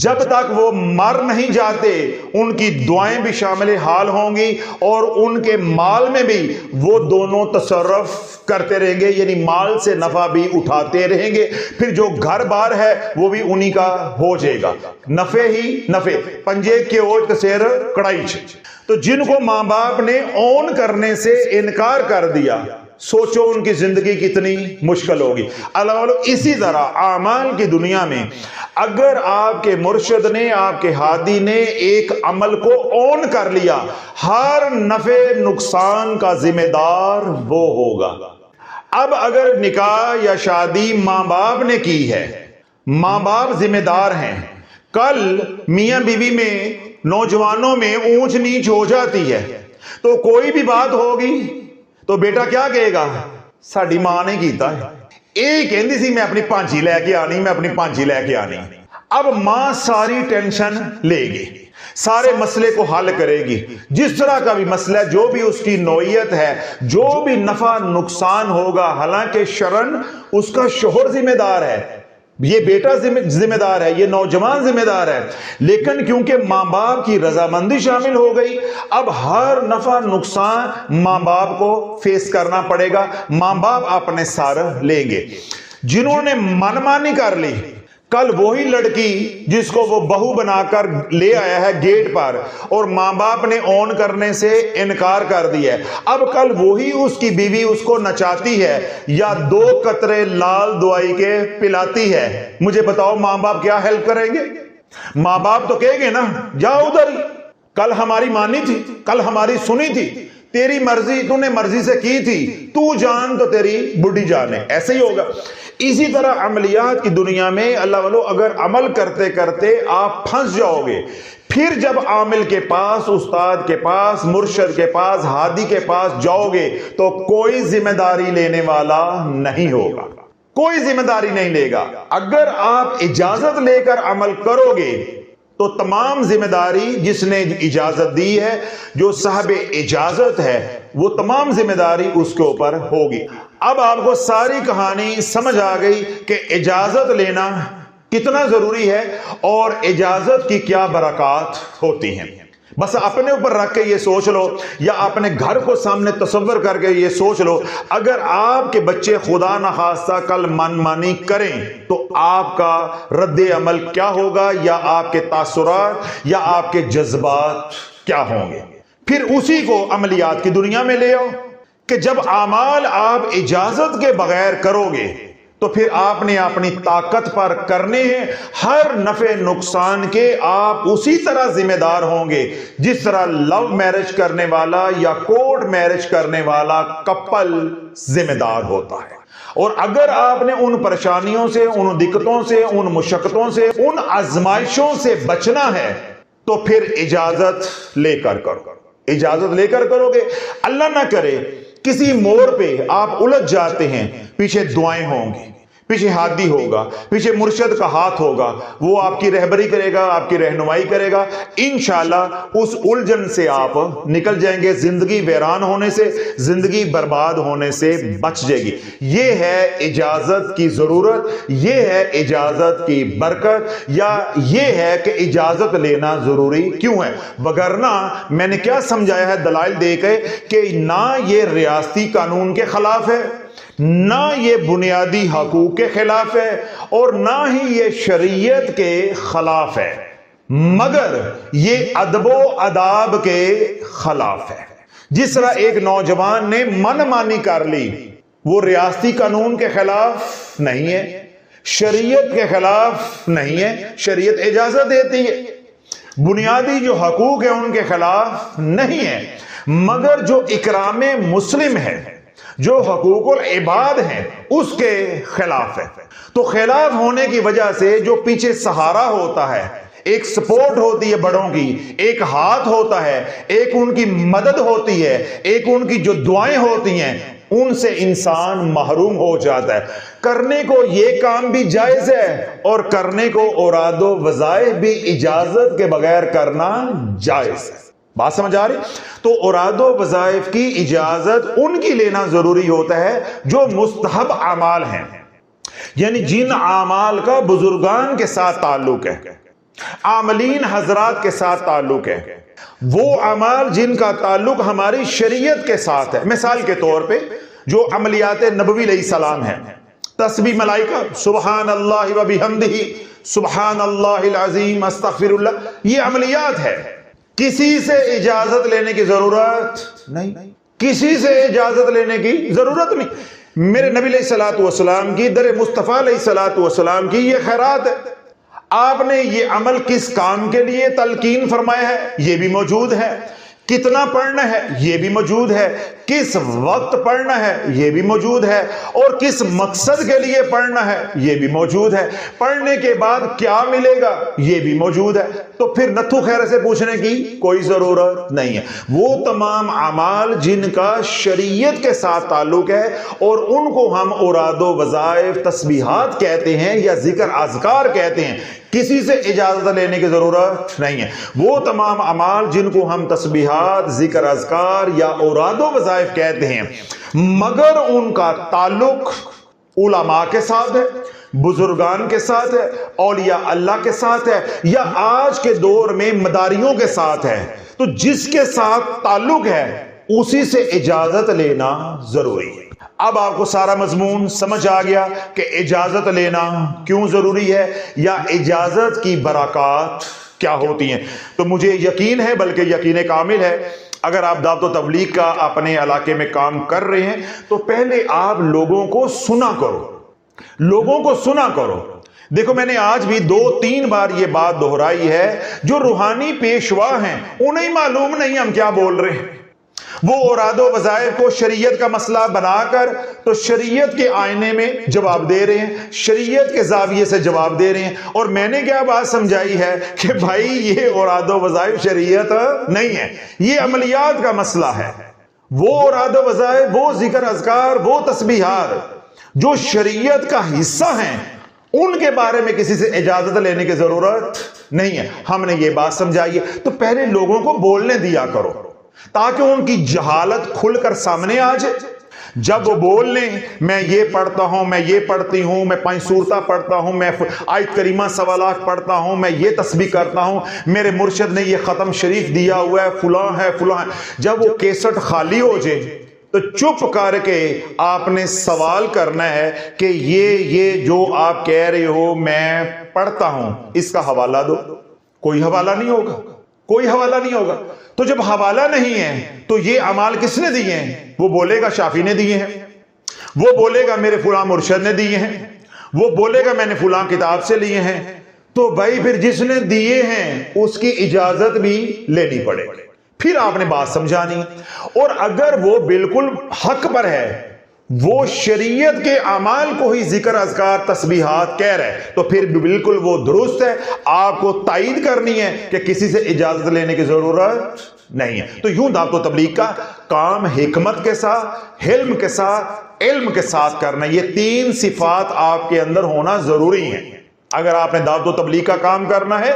A: جب تک وہ مر نہیں جاتے ان کی دعائیں بھی شامل حال ہوں گی، اور ان کے مال میں بھی وہ دونوں تصرف کرتے رہیں گے، یعنی مال سے نفع بھی اٹھاتے رہیں گے، پھر جو گھر بار ہے وہ بھی انہی کا ہو جائے گا، نفع ہی نفع، پنجے کے اوج کسیر کڑائی چھ۔ تو جن کو ماں باپ نے اون کرنے سے انکار کر دیا، سوچو ان کی زندگی کتنی مشکل ہوگی۔ اللہ والو، اسی طرح اعمال کی دنیا میں اگر آپ کے مرشد نے، آپ کے ہادی نے ایک عمل کو اون کر لیا، ہر نفع نقصان کا ذمہ دار وہ ہوگا۔ اب اگر نکاح یا شادی ماں باپ نے کی ہے، ماں باپ ذمہ دار ہیں، کل میاں بیوی میں، نوجوانوں میں اونچ نیچ ہو جاتی ہے، تو کوئی بھی بات ہوگی تو بیٹا کیا کہے گا؟ ساڈی ماں نے کیتا ہے، ایک کہندی سی میں اپنی پانچی لے کے آنی، میں اپنی پانچی لے کے آنی۔ اب ماں ساری ٹینشن لے گی، سارے مسئلے کو حل کرے گی، جس طرح کا بھی مسئلہ، جو بھی اس کی نوعیت ہے، جو بھی نفع نقصان ہوگا، حالانکہ شرعاً اس کا شوہر ذمہ دار ہے، یہ بیٹا ذمہ دار ہے، یہ نوجوان ذمہ دار ہے، لیکن کیونکہ ماں باپ کی رضامندی شامل ہو گئی، اب ہر نفع نقصان ماں باپ کو فیس کرنا پڑے گا، ماں باپ اپنے سر لیں گے۔ جنہوں نے منمانی کر لی، کل وہی لڑکی جس کو وہ بہو بنا کر لے آیا ہے گیٹ پر، اور ماں باپ نے اون کرنے سے انکار کر دیا ہے، اب کل وہی اس کی بیوی اس کو نچاتی ہے یا 2 قطرے لال دوائی کے پلاتی ہے، مجھے بتاؤ ماں باپ کیا ہیلپ کریں گے؟ ماں باپ تو کہیں گے نا، جا ادھر ہی، کل ہماری مانی تھی، کل ہماری سنی تھی، تیری مرضی، تو نے مرضی سے کی تھی، تو جان تو تیری بڈی جان ہے، ایسے ہی ہوگا۔ اسی طرح عملیات کی دنیا میں اللہ والو، اگر عمل کرتے کرتے آپ پھنس جاؤ گے، پھر جب عامل کے پاس، استاد کے پاس، مرشد کے پاس، ہادی کے پاس جاؤ گے تو کوئی ذمہ داری لینے والا نہیں ہوگا، کوئی ذمہ داری نہیں لے گا۔ اگر آپ اجازت لے کر عمل کرو گے تو تمام ذمہ داری جس نے اجازت دی ہے، جو صاحب اجازت ہے، وہ تمام ذمہ داری اس کے اوپر ہوگی۔ اب آپ کو ساری کہانی سمجھ آ گئی کہ اجازت لینا کتنا ضروری ہے اور اجازت کی کیا برکات ہوتی ہیں۔ بس اپنے اوپر رکھ کے یہ سوچ لو، یا اپنے گھر کو سامنے تصور کر کے یہ سوچ لو، اگر آپ کے بچے خدا نخواستہ کل من مانی کریں تو آپ کا رد عمل کیا ہوگا، یا آپ کے تاثرات یا آپ کے جذبات کیا ہوں گے۔ پھر اسی کو عملیات کی دنیا میں لے آؤ کہ جب اعمال آپ اجازت کے بغیر کرو گے تو پھر آپ نے اپنی طاقت پر کرنے ہیں، ہر نفع نقصان کے آپ اسی طرح ذمہ دار ہوں گے جس طرح لو میرج کرنے والا یا کورٹ میرج کرنے والا کپل ذمہ دار ہوتا ہے۔ اور اگر آپ نے ان پریشانیوں سے، ان دقتوں سے، ان مشقتوں سے، ان آزمائشوں سے بچنا ہے تو پھر اجازت لے کر کرو، اجازت لے کر کرو گے۔ اللہ نہ کرے کسی موڑ پہ آپ الجھ جاتے ہیں، پیچھے دعائیں ہوں گی، پیچھے ہادی ہوگا، پیچھے مرشد کا ہاتھ ہوگا، وہ آپ کی رہبری کرے گا، آپ کی رہنمائی کرے گا، انشاءاللہ اس الجھن سے آپ نکل جائیں گے، زندگی ویران ہونے سے، زندگی برباد ہونے سے بچ جائے گی۔ یہ ہے اجازت کی ضرورت، یہ ہے اجازت کی برکت، یا یہ ہے کہ اجازت لینا ضروری کیوں ہے؟ وگرنہ میں نے کیا سمجھایا ہے دلائل دے کے کہ نہ یہ ریاستی قانون کے خلاف ہے، نہ یہ بنیادی حقوق کے خلاف ہے، اور نہ ہی یہ شریعت کے خلاف ہے، مگر یہ ادب و آداب کے خلاف ہے۔ جس طرح ایک نوجوان نے من مانی کر لی، وہ ریاستی قانون کے خلاف نہیں ہے، شریعت کے خلاف نہیں ہے، شریعت اجازت دیتی ہے، بنیادی جو حقوق ہیں ان کے خلاف نہیں ہے، مگر جو اکرام مسلم ہے، جو حقوق العباد ہیں، اس کے خلاف ہے۔ تو خلاف ہونے کی وجہ سے جو پیچھے سہارا ہوتا ہے، ایک سپورٹ ہوتی ہے بڑوں کی، ایک ہاتھ ہوتا ہے، ایک ان کی مدد ہوتی ہے، ایک ان کی جو دعائیں ہوتی ہیں، ان سے انسان محروم ہو جاتا ہے۔ کرنے کو یہ کام بھی جائز ہے، اور کرنے کو اوراد و وظائف بھی اجازت کے بغیر کرنا جائز ہے۔ بات سمجھ آ رہی؟ تو اوراد و وظائف کی اجازت ان کی لینا ضروری ہوتا ہے جو مستحب اعمال ہیں، یعنی جن اعمال کا بزرگان کے ساتھ تعلق ہے، عاملین حضرات کے ساتھ تعلق ہے، وہ اعمال جن کا تعلق ہماری شریعت کے ساتھ ہے۔ مثال کے طور پہ جو عملیات نبوی علیہ السلام ہیں، تسبیح ملائکہ، سبحان اللہ و بحمدہ، سبحان اللہ العظیم، استغفر اللہ، یہ عملیات ہے، کسی سے اجازت لینے کی ضرورت نہیں، کسی سے اجازت لینے کی ضرورت نہیں۔ میرے نبی علیہ الصلوۃ والسلام کی، در مصطفیٰ علیہ الصلوۃ والسلام کی یہ خیرات ہے، آپ نے یہ عمل کس کام کے لیے تلقین فرمایا ہے یہ بھی موجود ہے، کتنا پڑھنا ہے یہ بھی موجود ہے، کس وقت پڑھنا ہے یہ بھی موجود ہے، اور کس مقصد کے لیے پڑھنا ہے یہ بھی موجود ہے، پڑھنے کے بعد کیا ملے گا یہ بھی موجود ہے۔ تو پھر نتھو خیر سے پوچھنے کی کوئی ضرورت نہیں ہے۔ وہ تمام اعمال جن کا شریعت کے ساتھ تعلق ہے، اور ان کو ہم اوراد و وظائف، تسبیحات کہتے ہیں یا ذکر اذکار کہتے ہیں، کسی سے اجازت لینے کی ضرورت نہیں ہے۔ وہ تمام اعمال جن کو ہم تسبیحات، ذکر اذکار یا اوراد و وظائف کہتے ہیں، مگر ان کا تعلق علماء کے ساتھ ہے، بزرگان کے ساتھ ہے، اولیاء اللہ کے ساتھ ہے، یا آج کے دور میں مداریوں کے ساتھ ہے، تو جس کے ساتھ تعلق ہے اسی سے اجازت لینا ضروری ہے۔ اب آپ کو سارا مضمون سمجھ آ گیا کہ اجازت لینا کیوں ضروری ہے، یا اجازت کی برکات کیا ہوتی ہیں۔ تو مجھے یقین ہے، بلکہ یقین کامل ہے، اگر آپ دعوت و تبلیغ کا اپنے علاقے میں کام کر رہے ہیں تو پہلے آپ لوگوں کو سنا کرو، لوگوں کو سنا کرو۔ دیکھو میں نے آج بھی 2-3 بار یہ بات دہرائی ہے، جو روحانی پیشوا ہیں انہیں معلوم نہیں ہم کیا بول رہے ہیں، وہ اوراد و وظائف کو شریعت کا مسئلہ بنا کر تو شریعت کے آئینے میں جواب دے رہے ہیں، شریعت کے زاویے سے جواب دے رہے ہیں۔ اور میں نے کیا بات سمجھائی ہے کہ بھائی یہ اوراد و وظائف شریعت نہیں ہے، یہ عملیات کا مسئلہ ہے۔ وہ اوراد و وظائف، وہ ذکر اذکار، وہ تسبیحات جو شریعت کا حصہ ہیں، ان کے بارے میں کسی سے اجازت لینے کی ضرورت نہیں ہے۔ ہم نے یہ بات سمجھائی ہے، تو پہلے لوگوں کو بولنے دیا کرو تاکہ ان کی جہالت کھل کر سامنے آ جائے۔ جب وہ بول لیں میں یہ پڑھتا ہوں، میں یہ پڑھتی ہوں، میں 5 سورتہ پڑھتا ہوں، میں آیت کریمہ سوالات پڑھتا ہوں، میں یہ تسبیح کرتا ہوں، میرے مرشد نے یہ ختم شریف دیا ہوا ہے، فلاں ہے فلاں ہے، جب وہ کیسٹ خالی ہو جائے تو چپ کر کے آپ نے سوال کرنا ہے کہ یہ جو آپ کہہ رہے ہو میں پڑھتا ہوں، اس کا حوالہ دو۔ کوئی حوالہ نہیں ہوگا، کوئی حوالہ نہیں ہوگا۔ تو جب حوالہ نہیں ہے تو یہ اعمال کس نے دیے ہیں؟ وہ بولے گا شافعی نے دیے ہیں، وہ بولے گا میرے فلاں مرشد نے دیے ہیں، وہ بولے گا میں نے فلاں کتاب سے لیے ہیں۔ تو بھائی پھر جس نے دیے ہیں اس کی اجازت بھی لینی پڑے، پھر آپ نے بات سمجھانی۔ اور اگر وہ بالکل حق پر ہے، وہ شریعت کے اعمال کو ہی ذکر اذکار تسبیحات کہہ رہے تو پھر بالکل وہ درست ہے، آپ کو تائید کرنی ہے کہ کسی سے اجازت لینے کی ضرورت نہیں ہے۔ تو یوں دعوت و تبلیغ کا کام حکمت کے ساتھ، حلم کے ساتھ، علم کے ساتھ کرنا ہے۔ یہ 3 صفات آپ کے اندر ہونا ضروری ہیں۔ اگر آپ نے دعوت و تبلیغ کا کام کرنا ہے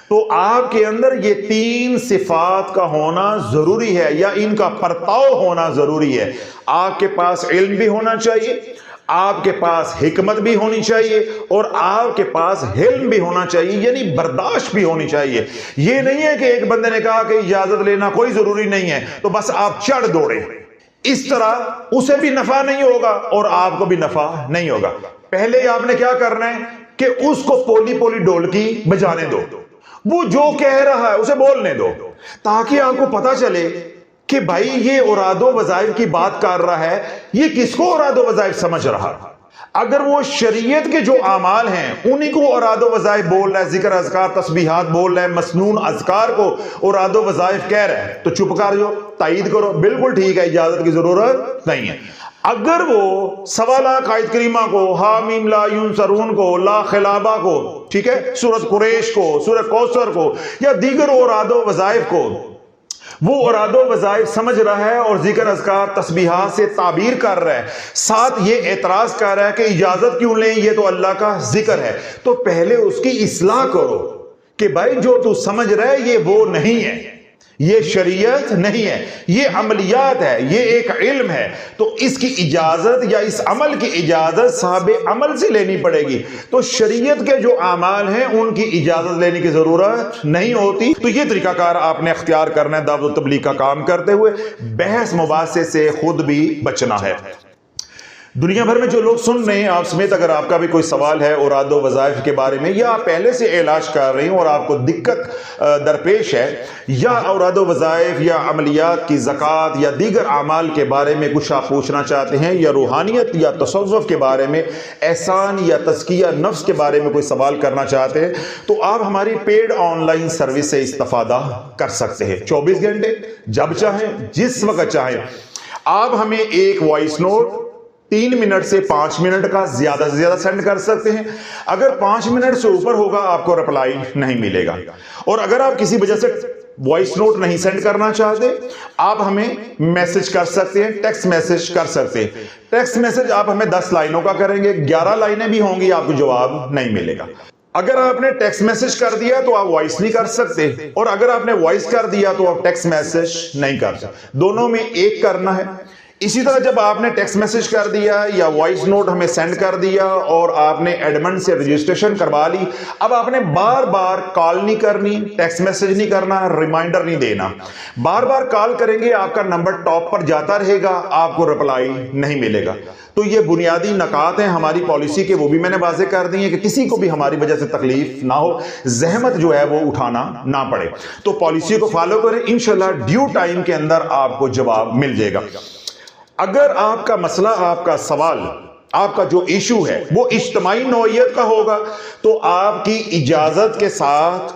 A: تو آپ کے اندر یہ 3 صفات کا ہونا ضروری ہے، یا ان کا پرتاؤ ہونا ضروری ہے۔ آپ کے پاس علم بھی ہونا چاہیے، آپ کے پاس حکمت بھی ہونی چاہیے، اور آپ کے پاس حلم بھی ہونا چاہیے، یعنی برداشت بھی ہونی چاہیے۔ یہ نہیں ہے کہ ایک بندے نے کہا کہ اجازت لینا کوئی ضروری نہیں ہے تو بس آپ چڑھ دوڑے، اس طرح اسے بھی نفع نہیں ہوگا اور آپ کو بھی نفع نہیں ہوگا۔ پہلے آپ نے کیا کرنا ہے کہ اس کو پولی پولی ڈولکی بجانے دو، وہ جو کہہ رہا ہے اسے بولنے دو، تاکہ آپ کو پتا چلے کہ بھائی یہ اوراد و وظائف کی بات کر رہا ہے، یہ کس کو اوراد و وظائف سمجھ رہا ہے۔ اگر وہ شریعت کے جو اعمال ہیں انہی کو اوراد و وظائف بول رہا ہے، ذکر اذکار تسبیحات بول رہا ہے، مسنون اذکار کو اوراد و وظائف کہہ رہا ہے، تو چپ کر جو، تائید کرو، بالکل ٹھیک ہے، اجازت کی ضرورت نہیں ہے۔ اگر وہ سوالات آیت کریمہ کو، حامیم لا ینصرون کو، لا خلابہ کو، ٹھیک ہے، سورۃ قریش کو، سورۃ کوثر کو، یا دیگر اوراد و وظائف کو وہ اوراد و وظائف سمجھ رہا ہے اور ذکر اذکار تسبیحات سے تعبیر کر رہا ہے، ساتھ یہ اعتراض کر رہا ہے کہ اجازت کیوں لیں، یہ تو اللہ کا ذکر ہے، تو پہلے اس کی اصلاح کرو کہ بھائی جو تو سمجھ رہا ہے یہ وہ نہیں ہے، یہ شریعت نہیں ہے، یہ عملیات ہے، یہ ایک علم ہے، تو اس کی اجازت یا اس عمل کی اجازت صاحب عمل سے لینی پڑے گی۔ تو شریعت کے جو اعمال ہیں ان کی اجازت لینے کی ضرورت نہیں ہوتی۔ تو یہ طریقہ کار آپ نے اختیار کرنا ہے دعوت و تبلیغ کا کام کرتے ہوئے، بحث مباحثے سے خود بھی بچنا ہے۔ دنیا بھر میں جو لوگ سن رہے ہیں، آپ سمیت اگر آپ کا بھی کوئی سوال ہے اوراد و وظائف کے بارے میں، یا آپ پہلے سے علاج کر رہے ہیں اور آپ کو دقت درپیش ہے، یا اوراد و وظائف یا عملیات کی زکوٰۃ یا دیگر اعمال کے بارے میں کچھ آپ پوچھنا چاہتے ہیں، یا روحانیت یا تصوف کے بارے میں، احسان یا تزکیہ نفس کے بارے میں کوئی سوال کرنا چاہتے ہیں، تو آپ ہماری پیڈ آن لائن سروس سے استفادہ کر سکتے ہیں۔ 24 گھنٹے جب چاہیں، جس وقت چاہیں، آپ ہمیں ایک وائس نوٹ 3 منٹ سے 5 منٹ کا زیادہ سے زیادہ سینڈ کر سکتے ہیں۔ اگر 5 منٹ سے اوپر ہوگا آپ کو رپلائی نہیں ملے گا، اور اگر آپ کسی وجہ سے وائس نوٹ نہیں سینڈ کرنا چاہتے، آپ ہمیں میسج کر سکتے ہیں، ٹیکسٹ میسج کر سکتے ہیں۔ ٹیکسٹ میسج آپ ہمیں 10 لائنوں کا کریں گے، 11 لائنیں بھی ہوں گی، آپ کو جواب نہیں ملے گا۔ اگر آپ نے ٹیکسٹ میسج کر دیا تو آپ وائس نہیں کر سکتے، اور اگر آپ نے وائس کر دیا تو آپ ٹیکسٹ میسج نہیں کر سکتے، دونوں میں ایک کرنا ہے۔ اسی طرح جب آپ نے ٹیکسٹ میسج کر دیا یا وائس نوٹ ہمیں سینڈ کر دیا اور آپ نے ایڈمن سے رجسٹریشن کروا لی، اب آپ نے بار بار کال نہیں کرنی، ٹیکسٹ میسج نہیں کرنا، ریمائنڈر نہیں دینا۔ بار بار کال کریں گے آپ کا نمبر ٹاپ پر جاتا رہے گا، آپ کو رپلائی نہیں ملے گا۔ تو یہ بنیادی نکات ہیں ہماری پالیسی کے، وہ بھی میں نے واضح کر دی ہیں کہ کسی کو بھی ہماری وجہ سے تکلیف نہ ہو، زحمت جو ہے وہ اٹھانا نہ پڑے۔ تو پالیسی کو فالو کریں، انشاءاللہ ڈیو ٹائم کے اندر آپ کو جواب مل جائے گا۔ اگر آپ کا مسئلہ، آپ کا سوال، آپ کا جو ایشو ہے وہ اجتماعی نوعیت کا ہوگا تو آپ کی اجازت کے ساتھ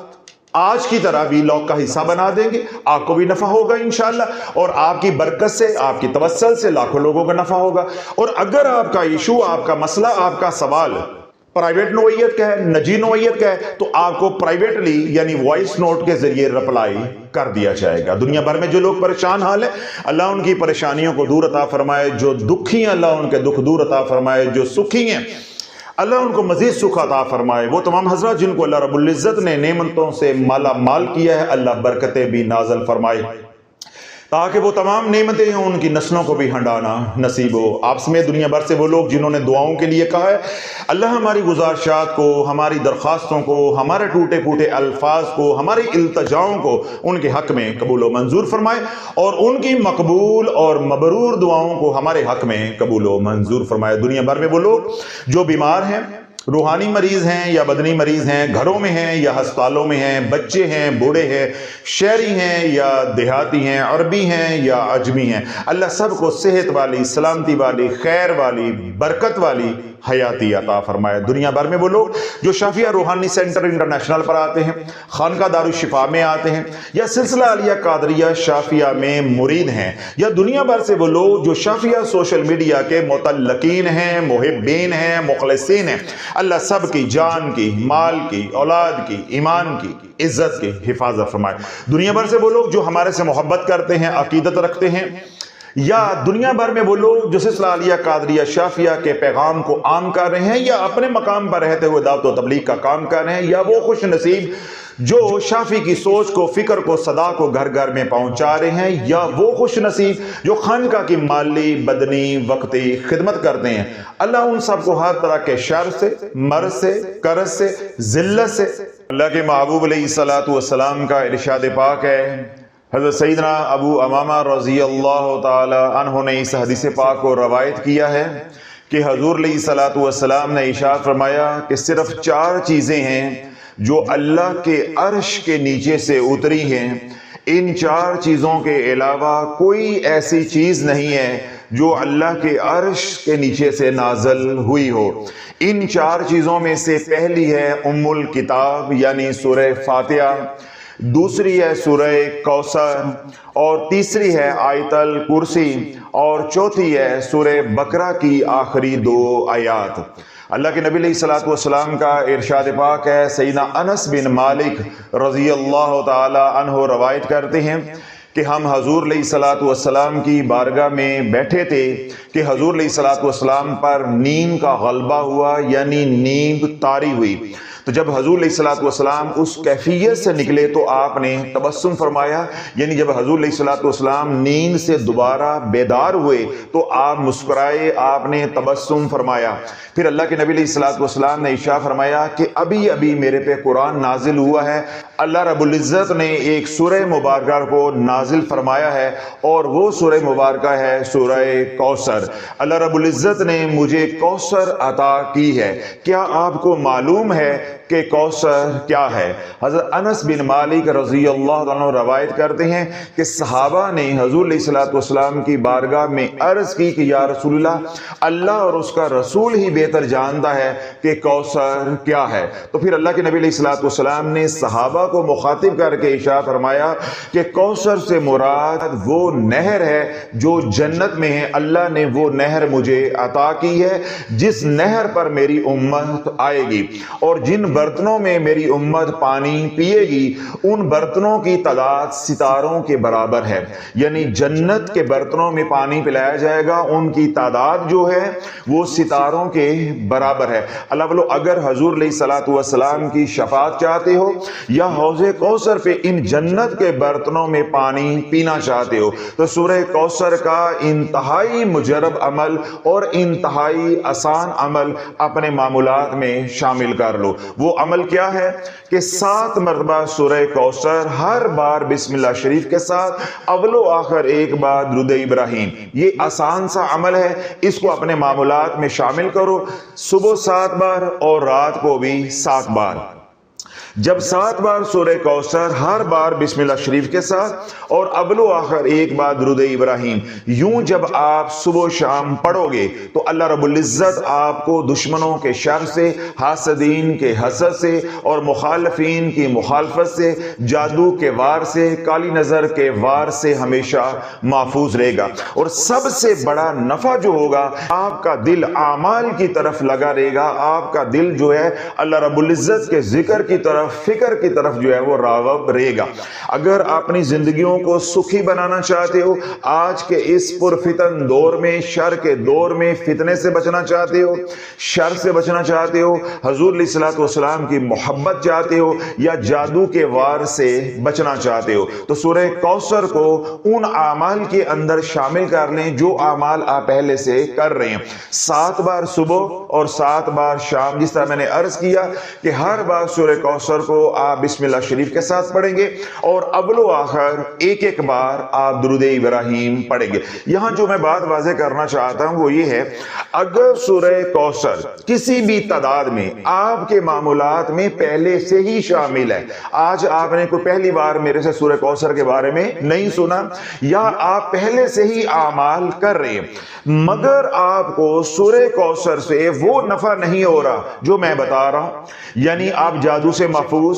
A: آج کی طرح ویلاگ کا حصہ بنا دیں گے، آپ کو بھی نفع ہوگا انشاءاللہ، اور آپ کی برکت سے، آپ کی توسل سے لاکھوں لوگوں کا نفع ہوگا۔ اور اگر آپ کا ایشو، آپ کا مسئلہ، آپ کا سوال پرائیویٹ نوعیت کا ہے، نجی نوعیت کا ہے، تو آپ کو پرائیویٹلی یعنی وائس نوٹ کے ذریعے رپلائی کر دیا جائے گا۔ دنیا بھر میں جو لوگ پریشان حال ہیں، اللہ ان کی پریشانیوں کو دور عطا فرمائے، جو دکھی ہیں اللہ ان کے دکھ دور عطا فرمائے، جو سکھی ہیں اللہ ان کو مزید سکھ عطا فرمائے۔ وہ تمام حضرات جن کو اللہ رب العزت نے نعمتوں سے مالا مال کیا ہے، اللہ برکتیں بھی نازل فرمائے، تاکہ وہ تمام نعمتیں ہیں ان کی نسلوں کو بھی ہنڈانا نصیب ہو۔ آپ سمیت دنیا بھر سے وہ لوگ جنہوں نے دعاؤں کے لیے کہا ہے، اللہ ہماری گزارشات کو، ہماری درخواستوں کو، ہمارے ٹوٹے پھوٹے الفاظ کو، ہماری التجاؤں کو ان کے حق میں قبول و منظور فرمائے، اور ان کی مقبول اور مبرور دعاؤں کو ہمارے حق میں قبول و منظور فرمائے۔ دنیا بھر میں وہ لوگ جو بیمار ہیں، روحانی مریض ہیں یا بدنی مریض ہیں، گھروں میں ہیں یا ہسپتالوں میں ہیں، بچے ہیں، بوڑھے ہیں، شہری ہیں یا دیہاتی ہیں، عربی ہیں یا عجمی ہیں، اللہ سب کو صحت والی، سلامتی والی، خیر والی، برکت والی حیاتی عطا فرمائے۔ دنیا بھر میں وہ لوگ جو شافیہ روحانی سینٹر انٹرنیشنل پر آتے ہیں، خانقاہ دارالشفا میں آتے ہیں، یا سلسلہ علیہ قادریہ شافیہ میں مرید ہیں، یا دنیا بھر سے وہ لوگ جو شافیہ سوشل میڈیا کے متعلقین ہیں، محبین ہیں، مخلصین ہیں، اللہ سب کی جان کی، مال کی، اولاد کی، ایمان کی، عزت کی حفاظت فرمائے۔ دنیا بھر سے وہ لوگ جو ہمارے سے محبت کرتے ہیں، عقیدت رکھتے ہیں، یا دنیا بھر میں وہ لوگ جو سلسلہ عالیہ قادریہ شافیہ کے پیغام کو عام کر رہے ہیں یا اپنے مقام پر رہتے ہوئے دعوت و تبلیغ کا کام کر رہے ہیں، یا وہ خوش نصیب جو شافی کی سوچ کو، فکر کو، صدا کو گھر گھر میں پہنچا رہے ہیں، یا وہ خوش نصیب جو خانقاہ کی مالی، بدنی، وقتی خدمت کرتے ہیں، اللہ ان سب کو ہر طرح کے شر سے، مرض سے، قرض سے، ذلت سے۔ اللہ کے محبوب علیہ السلام کا ارشاد پاک ہے، حضرت سیدنا ابو امامہ رضی اللہ تعالی عنہ نے اس حدیث پاک کو روایت کیا ہے کہ حضور علیہ السلام نے ارشاد فرمایا کہ صرف 4 چیزیں ہیں جو اللہ کے عرش کے نیچے سے اتری ہیں، ان 4 چیزوں کے علاوہ کوئی ایسی چیز نہیں ہے جو اللہ کے عرش کے نیچے سے نازل ہوئی ہو۔ ان 4 چیزوں میں سے پہلی ہے ام الکتاب یعنی سورہ فاتحہ، دوسری ہے سورہ کوثر، اور تیسری ہے آیت الکرسی، اور چوتھی ہے سورہ بقرہ کی آخری 2 آیات۔ اللہ کے نبی علیہ السلام کا ارشاد پاک ہے، سیدنا انس بن مالک رضی اللہ تعالی عنہ روایت کرتے ہیں کہ ہم حضور علیہ السلام کی بارگاہ میں بیٹھے تھے کہ حضور علیہ السلام پر نیند کا غلبہ ہوا، یعنی نیند طاری ہوئی۔ تو جب حضور علیہ السلام اس کیفیت سے نکلے تو آپ نے تبسم فرمایا، یعنی جب حضور علیہ السلام نیند سے دوبارہ بیدار ہوئے تو آپ مسکرائے، آپ نے تبسم فرمایا۔ پھر اللہ کے نبی علیہ السلام نے ارشاد فرمایا کہ ابھی ابھی میرے پہ قرآن نازل ہوا ہے، اللہ رب العزت نے ایک سورہ مبارکہ کو نازل فرمایا ہے، اور وہ سورہ مبارکہ ہے سورہ کوثر۔ اللہ رب العزت نے مجھے کوثر عطا کی ہے۔ کیا آپ کو معلوم ہے کہ کوثر کیا ہے؟ حضرت انس بن مالک رضی اللہ عنہ روایت کرتے ہیں کہ صحابہ نے حضور علیہ السلام کی بارگاہ میں عرض کی کہ یا رسول اللہ، اللہ اور اس کا رسول ہی بہتر جانتا ہے کہ کوثر کیا ہے۔ تو پھر اللہ کے نبی علیہ السلام نے صحابہ کو مخاطب کر کے ارشاد فرمایا کہ کوثر سے مراد وہ نہر ہے جو جنت میں ہے، اللہ نے وہ نہر مجھے عطا کی ہے جس نہر پر میری امت آئے گی، اور جن برتنوں میں میری امت پانی پیے گی ان برتنوں کی تعداد ستاروں کے برابر ہے، یعنی جنت کے برتنوں میں پانی پلایا جائے گا، ان کی تعداد جو ہے وہ ستاروں کے برابر ہے۔ اللہ بولو، اگر حضور علیہ السلام کی شفاعت چاہتے ہو یا حوض کوثر پہ ان جنت کے برتنوں میں پانی پینا چاہتے ہو تو سورہ کوثر کا انتہائی مجرب عمل اور انتہائی آسان عمل اپنے معمولات میں شامل کر لو۔ وہ عمل کیا ہے کہ 7 مرتبہ سورہ کوثر، ہر بار بسم اللہ شریف کے ساتھ، اول و آخر ایک بار درود ابراہیم۔ یہ آسان سا عمل ہے، اس کو اپنے معمولات میں شامل کرو، صبح 7 بار اور رات کو بھی 7 بار۔ جب 7 بار سورہ کوثر، ہر بار بسم اللہ شریف کے ساتھ اور اول و آخر ایک بار درود ابراہیم، یوں جب آپ صبح و شام پڑھو گے تو اللہ رب العزت آپ کو دشمنوں کے شر سے، حاسدین کے حسد سے، اور مخالفین کی مخالفت سے، جادو کے وار سے، کالی نظر کے وار سے ہمیشہ محفوظ رہے گا۔ اور سب سے بڑا نفع جو ہوگا، آپ کا دل اعمال کی طرف لگا رہے گا، آپ کا دل جو ہے اللہ رب العزت کے ذکر کی طرف، فکر کی طرف جو ہے وہ راغب رہے گا۔ اگر اپنی زندگیوں کو سکھی بنانا چاہتے ہو، آج کے اس پرفتن دور میں، شر کے دور میں، فتنے سے بچنا چاہتے ہو، شر سے بچنا چاہتے ہو، حضور علیہ السلام کی محبت چاہتے ہو، یا جادو کے وار سے بچنا چاہتے ہو، تو سورہ کوثر کو ان اعمال کے اندر شامل کر لیں جو اعمال آپ پہلے سے کر رہے ہیں۔ 7 بار صبح اور 7 بار شام، جس طرح میں نے عرض کیا کہ ہر بار سورہ کوثر کو آپ بسم اللہ شریف کے ساتھ پڑھیں گے اور اول و آخر ایک ایک بار آپ درود ابراہیم پڑھیں گے۔ یہاں جو میں بات واضح کرنا چاہتا ہوں وہ یہ ہے، اگر سورہ کوثر کسی بھی تعداد میں آپ کے معمولات میں پہلے سے ہی شامل ہے، آج آپ نے کوئی پہلی بار میرے سے سورہ کوثر کے بارے میں نہیں سنا، یا آپ پہلے سے ہی اعمال کر رہے ہیں، مگر آپ کو سورہ کوثر سے وہ نفع نہیں ہو رہا جو میں بتا رہا ہوں، یعنی آپ جادو سے محفوظ